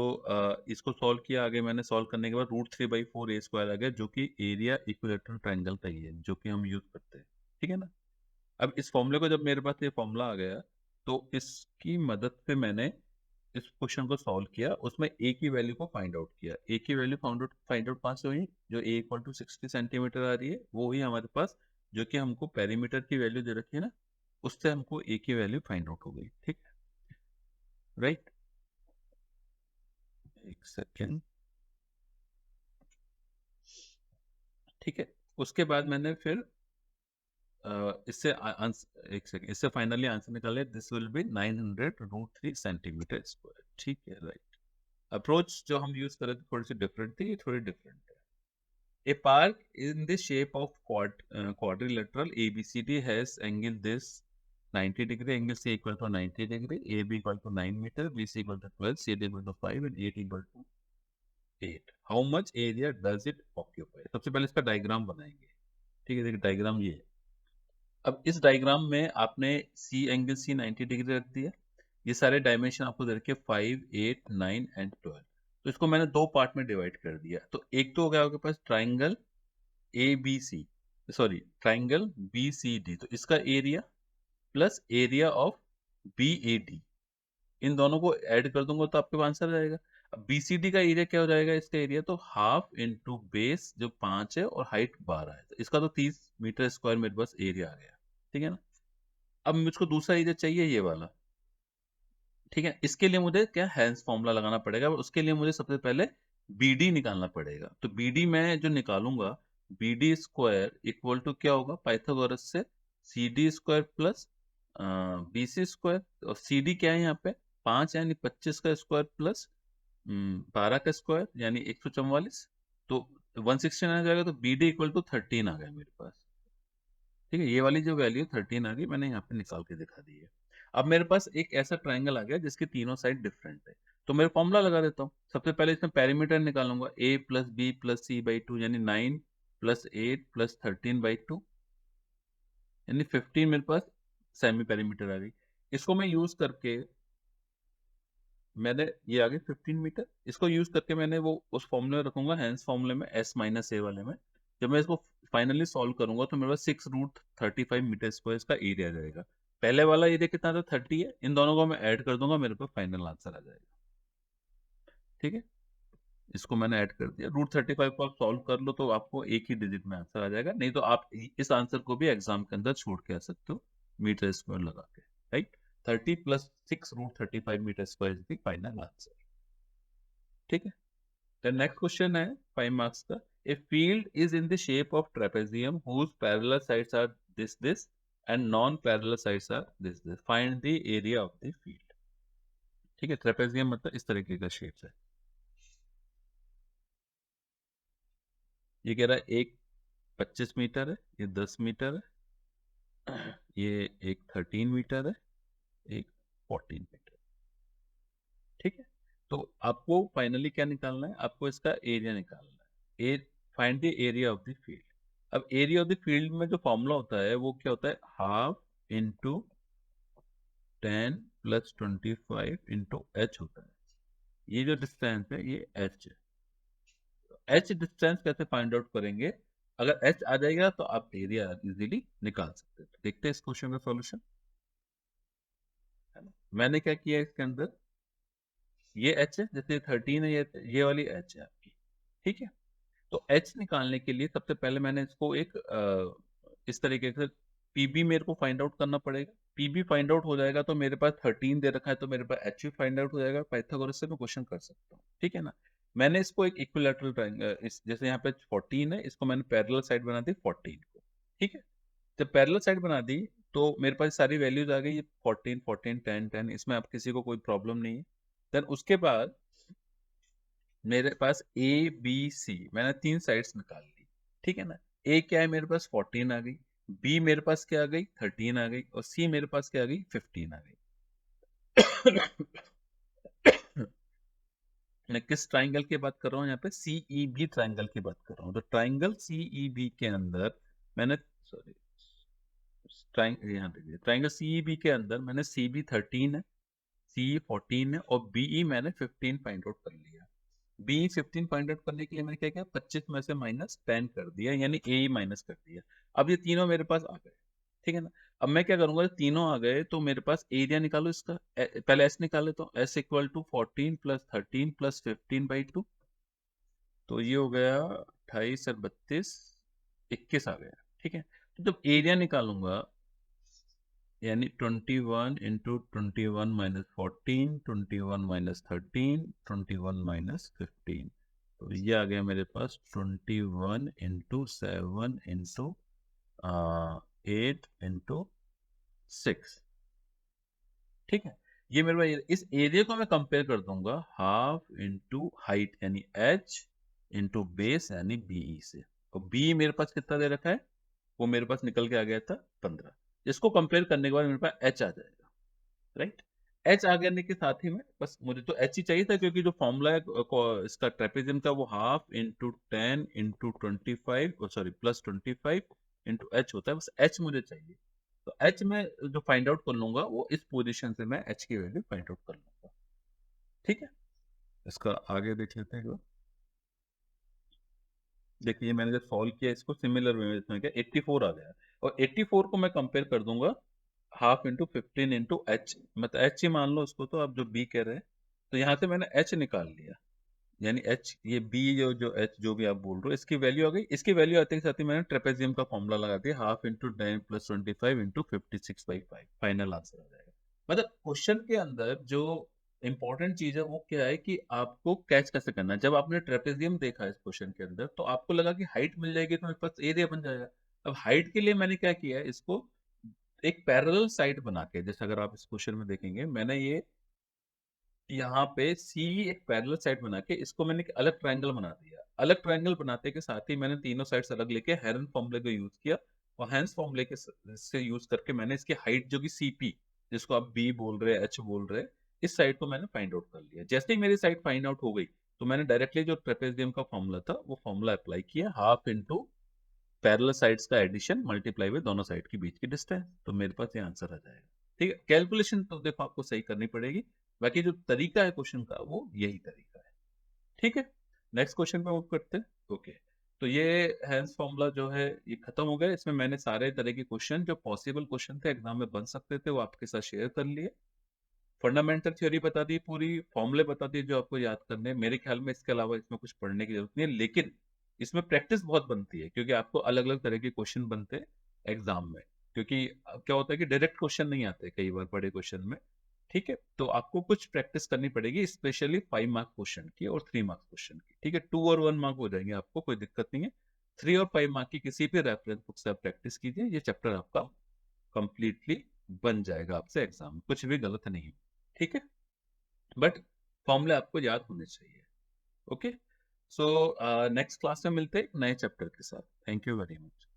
इसको सॉल्व किया आगे मैंने, सॉल्व करने के बाद √3/4 a² आ गया, जो कि एरिया इक्विलेटरल ट्रायंगल का ही है, जो कि हम यूज करते हैं। ठीक है ना, अब इस फॉर्मूले को, जब मेरे पास ये फॉर्मूला आ गया, तो इसकी मदद से मैंने इस क्वेश्चन को सॉल्व किया, उसमें ए की वैल्यू को फाइंड आउट किया। ए की वैल्यू फाइंड आउट कहाँ से हुई, जो ए इक्वल टू 60 सेंटीमीटर आ रही है वो ही हमारे पास, जो कि हमको पेरीमीटर की वैल्यू दे रखी है ना, उससे हमको ए की वैल्यू फाइंड आउट हो गई। ठीक है, राइट। एक सेकेंड, ठीक है, उसके बाद मैंने फिर इससे एक सेकेंड, इससे फाइनली आंसर निकाले, this will be 900√3 centimetre square. ठीक है, राइट। अप्रोच जो हम यूज कर रहे थे थोड़ी सी डिफरेंट थी, ये थोड़ी डिफरेंट है। A park in the shape of quadrilateral ABCD has angle this 90 degree, angle C equal to 90 degree, AB equal to 9 meter, BC equal to 12, CD equal to 5 and 8 equal to 8. How much area does it occupy? सबसे पहले इसका diagram बनाएंगे। ठीक है, देखिए diagram ये है। अब इस डायग्राम में आपने सी एंगल सी 90 डिग्री रख दिया, ये सारे डायमेंशन आपको दे रखे 5, 8, 9 एंड 12। तो इसको मैंने दो पार्ट में डिवाइड कर दिया। तो एक तो हो गया आपके पास triangle A B C, sorry triangle B C D, तो इसका area plus area of B A D, इन दोनों को ऐड कर दूंगा तो आपके पास आंसर आ जाएगा। अब बीसीडी का एरिया क्या हो जाएगा, इसका एरिया तो हाफ इंटू बेस जो 5 है और हाइट 12 है, तो इसका तो 30 मीटर स्क्वायर मेरे पास एरिया आ गया। ठीक है ना, अब मुझको दूसरा एरिया चाहिए ये वाला। ठीक है, इसके लिए मुझे क्या हैंस फॉर्मूला लगाना पड़ेगा, और उसके लिए मुझे सबसे पहले बीडी निकालना पड़ेगा। तो बीडी मैं जो निकालूंगा, बीडी स्क्वायर इक्वल टू क्या होगा, पाइथागोरस से C D square plus B C square, और सी डी क्या है यहाँ पे 5 यानी 25 का स्क्वायर प्लस 12 का स्क्वायर यानी 144, तो 169 आ जाएगा। तो बी डी इक्वल टू 13 आ गया मेरे पास। ठीक है, ये वाली जो वैल्यू 13 आ गई, मैंने यहाँ पे निकाल के दिखा दी है। अब मेरे पास एक ऐसा ट्राइंगल आ गया जिसके तीनों साइड डिफरेंट है, तो मैं फॉर्मूला लगा देता हूँ। सबसे पहले इसमें पेरीमीटर निकालूंगा, a+b+c/2 यानी 9 + 8 + 13/2। यानी 15 मेरे पास सेमी पेरीमीटर आ गई। इसको मैं यूज करके मैंने ये आ गई 15 मीटर। इसको यूज करके मैंने वो उस फॉर्मूले में रखूंगा, हेंस फॉर्मूले में एस माइनस ए वाले में। जब मैं इसको फाइनली सॉल्व करूंगा तो मेरे पास 6√35 मीटर स्क्वायर इसका एरिया आ जाएगा। पहले वाला एरिया कितना था, 30 है। इन दोनों को मैं ऐड कर दूंगा, मेरे पास फाइनल आंसर आ जाएगा। ठीक है, इसको मैंने ऐड कर दिया। √35 को आप सॉल्व कर लो तो आपको एक ही डिजिट में आंसर आ जाएगा, नहीं तो आप इस आंसर को भी एग्जाम के अंदर छोड़ के आ सकते हो मीटर स्क्वायर लगा के। Right, 30 + 6√35 metre square is the final answer. ठीक है, the next question है 5 marks का। A field is in the shape of trapezium whose parallel sides are this and non-parallel sides are this. Find the area of the field। ठीक है, trapezium मतलब इस तरीके का शेप है। ये कह रहा है एक 25 मीटर है, ये 10 मीटर है, ये एक 13 मीटर है, एक 14 मीटर। ठीक है, तो आपको फाइनली क्या निकालना है, आपको इसका एरिया निकालना है। Find the area of the field. अब एरिया ऑफ द फील्ड में जो फॉर्मूला होता है वो क्या होता है, हाफ इंटू 10 + 25 इंटू एच होता है। ये जो डिस्टेंस है ये एच है। एच डिस्टेंस कैसे फाइंड आउट करेंगे, अगर एच आ जाएगा तो आप एरिया इजीली निकाल सकते हैं। देखते हैं इस क्वेश्चन का सॉल्यूशन। है ना, मैंने क्या किया इसके अंदर, ये एच है, जैसे 13 है, ये वाली एच है आपकी। ठीक है, तो एच निकालने के लिए सबसे पहले मैंने इसको एक इस तरीके से पीबी मेरे को फाइंड आउट करना पड़ेगा। पीबी फाइंड आउट हो जाएगा तो मेरे पास 13 दे रखा है, तो मेरे पास एच भी फाइंड आउट हो जाएगा। पाइथागोरस से मैं क्वेश्चन कर सकता हूँ। ठीक है ना, मैंने इसको एक इक्विलैटरल ट्रायंगल, जैसे यहाँ पे 14 है, इसको मैंने पैरेलल साइड बना दी 14 को। ठीक है, जब पैरेलल साइड बना दी तो मेरे पास सारी वैल्यूज आ गई, 14 14 10 10, इसमें आप किसी को कोई प्रॉब्लम नहीं है। देन उसके बाद मेरे पास ए बी सी, मैंने 3 साइड्स निकाल ली। ठीक है ना, ए क्या है मेरे पास 14 आ गई, बी मेरे पास क्या आ गई 13 आ गई, और सी मेरे पास क्या आ गई 15 आ गई। मैं किस ट्राइंगल की बात कर रहा हूँ यहाँ पे, सीई बी ट्राइंगल की बात कर रहा हूँ। तो ट्राइंगल सीई बी के अंदर मैंने, सॉरी, यहाँ देखिए, ट्राइंगल सीई बी के अंदर मैंने सी बी 13 है, सी 14 है, और बीई मैंने 15 फाइंड आउट कर लिया। बी 15 फाइंड आउट करने के लिए मैंने क्या किया, 25 में से -10 कर दिया, यानी ए माइनस कर दिया। अब ये तीनों मेरे पास आ गए। ठीक है ना, अब मैं क्या करूंगा, तीनों आ गए तो मेरे पास एरिया निकालो इसका। पहले एस निकाल लेता हूँ, एस इक्वल टू 14 + 13 + 15/2। तो ये हो गया 28 और 32, 21 आ गया। ठीक है, तो जब एरिया निकालूंगा, यानी 21 × 21 - 14, 21 - 13, 21 - 15, तो ये आ गया मेरे पास 21 × 7 × 8 × 6। ठीक है, ये मेरे पास इस एरिया को मैं कंपेयर कर दूंगा हाफ इंटू हाइट यानी एच इंटू बेस यानी बीई से। और बी मेरे पास कितना दे रखा है, वो मेरे पास निकल के आ गया था 15। इसको कंपेयर करने के बाद मेरे पास एच आ जाएगा। राइट, एच आ गने के साथ ही में बस मुझे तो एच ही चाहिए था, क्योंकि जो फॉर्मूला है इसका ट्रेपेजियम का, वो half into 10 into 25, sorry +25 into H होता है। बस एच मुझे चाहिए, तो एच में जो फाइंड आउट कर लूंगा वो इस पोजीशन से मैं एच की वैल्यू फाइंड आउट कर लूंगा। ठीक है, इसका आगे देख लेते हैं। देखिए मैंने जब सॉल्व किया इसको सिमिलर वे में, इसमें क्या 84 आ गया, और 84 को मैं कंपेयर कर दूंगा हाफ इंटू 15 इंटू एच, मतलब एच ही मान लो उसको, तो आप जो बी कह रहे हैं, तो यहाँ से मैंने एच निकाल लिया, यानी एच, ये बी जो एच जो भी आप बोल रहे हो, इसकी वैल्यू आ गई। इसकी वैल्यू आते के साथ ही मैंने ट्रेपेजियम का फॉर्मूला लगा दिया, half into 10 + 25 into 56/5, final answer आ जाएगा। मतलब क्वेश्चन के अंदर जो इंपॉर्टेंट चीज है वो क्या है कि आपको कैच कैसे करना है। जब आपने ट्रेपेजियम देखा इस क्वेश्चन के अंदर, तो आपको लगा कि हाइट मिल जाएगी तो मेरे पास एरिया बन जाएगा। अब हाइट के लिए मैंने क्या किया है, इसको एक पैरेलल साइड बना के, जैसे अगर आप इस क्वेश्चन में देखेंगे, मैंने ये यहाँ पे सी एक पैरेलल साइड बना के इसको मैंने एक अलग ट्रायंगल बना दिया। अलग ट्रायंगल बनाते के साथ ही मैंने तीनों साइड्स अलग लेके हेरन फॉर्मूले को यूज किया, और हेंस फॉर्मूले के से यूज करके मैंने इसकी हाइट जो कि सीपी, जिसको आप बी बोल रहे हैं, एच बोल रहे हैं, इस साइड को मैंने फाइंड आउट कर लिया। जैसे ही मेरी साइड फाइंड आउट हो गई, तो मैंने डायरेक्टली जो ट्रेपेजियम का फॉर्मूला था वो फॉर्मूला अप्लाई किया, हाफ इंटू पैरेलल साइड्स का एडिशन मल्टीप्लाई विद दोनों साइड के बीच की डिस्टेंस, तो मेरे पास ये आंसर आ जाएगा। ठीक है, कैलकुलेशन तो देखो आपको सही करनी पड़ेगी, बाकी जो तरीका है क्वेश्चन का वो यही तरीका है। ठीक है, नेक्स्ट क्वेश्चन पे मूव करते हैं। ओके, तो ये हेंस फॉर्मूला जो है ये खत्म हो गया। इसमें मैंने सारे तरह के क्वेश्चन जो पॉसिबल क्वेश्चन थे एग्जाम में बन सकते थे वो आपके साथ शेयर कर लिए। फंडामेंटल थ्योरी बता दी, पूरी फॉर्मूले बता दिए जो आपको याद करने हैं। मेरे ख्याल में इसके अलावा इसमें कुछ पढ़ने की जरूरत नहीं है, लेकिन इसमें प्रैक्टिस बहुत बनती है क्योंकि आपको अलग अलग तरह के क्वेश्चन बनते हैं एग्जाम में। क्योंकि क्या होता है कि डायरेक्ट क्वेश्चन नहीं आते कई बार बड़े क्वेश्चन में। ठीक है, तो आपको कुछ प्रैक्टिस करनी पड़ेगी, स्पेशली 5 मार्क क्वेश्चन की और 3 मार्क क्वेश्चन की। ठीक है, 2 और 1 मार्क हो जाएंगे, आपको कोई दिक्कत नहीं है। 3 और 5 मार्क की किसी भी रेफरेंस बुक से आप प्रैक्टिस कीजिए, ये चैप्टर आपका कंप्लीटली बन जाएगा आपसे एग्जाम में, कुछ भी गलत नहीं। ठीक है, बट फॉर्मूले आपको याद होने चाहिए। ओके, सो नेक्स्ट क्लास में मिलते हैं नए चैप्टर के साथ। Thank you very much.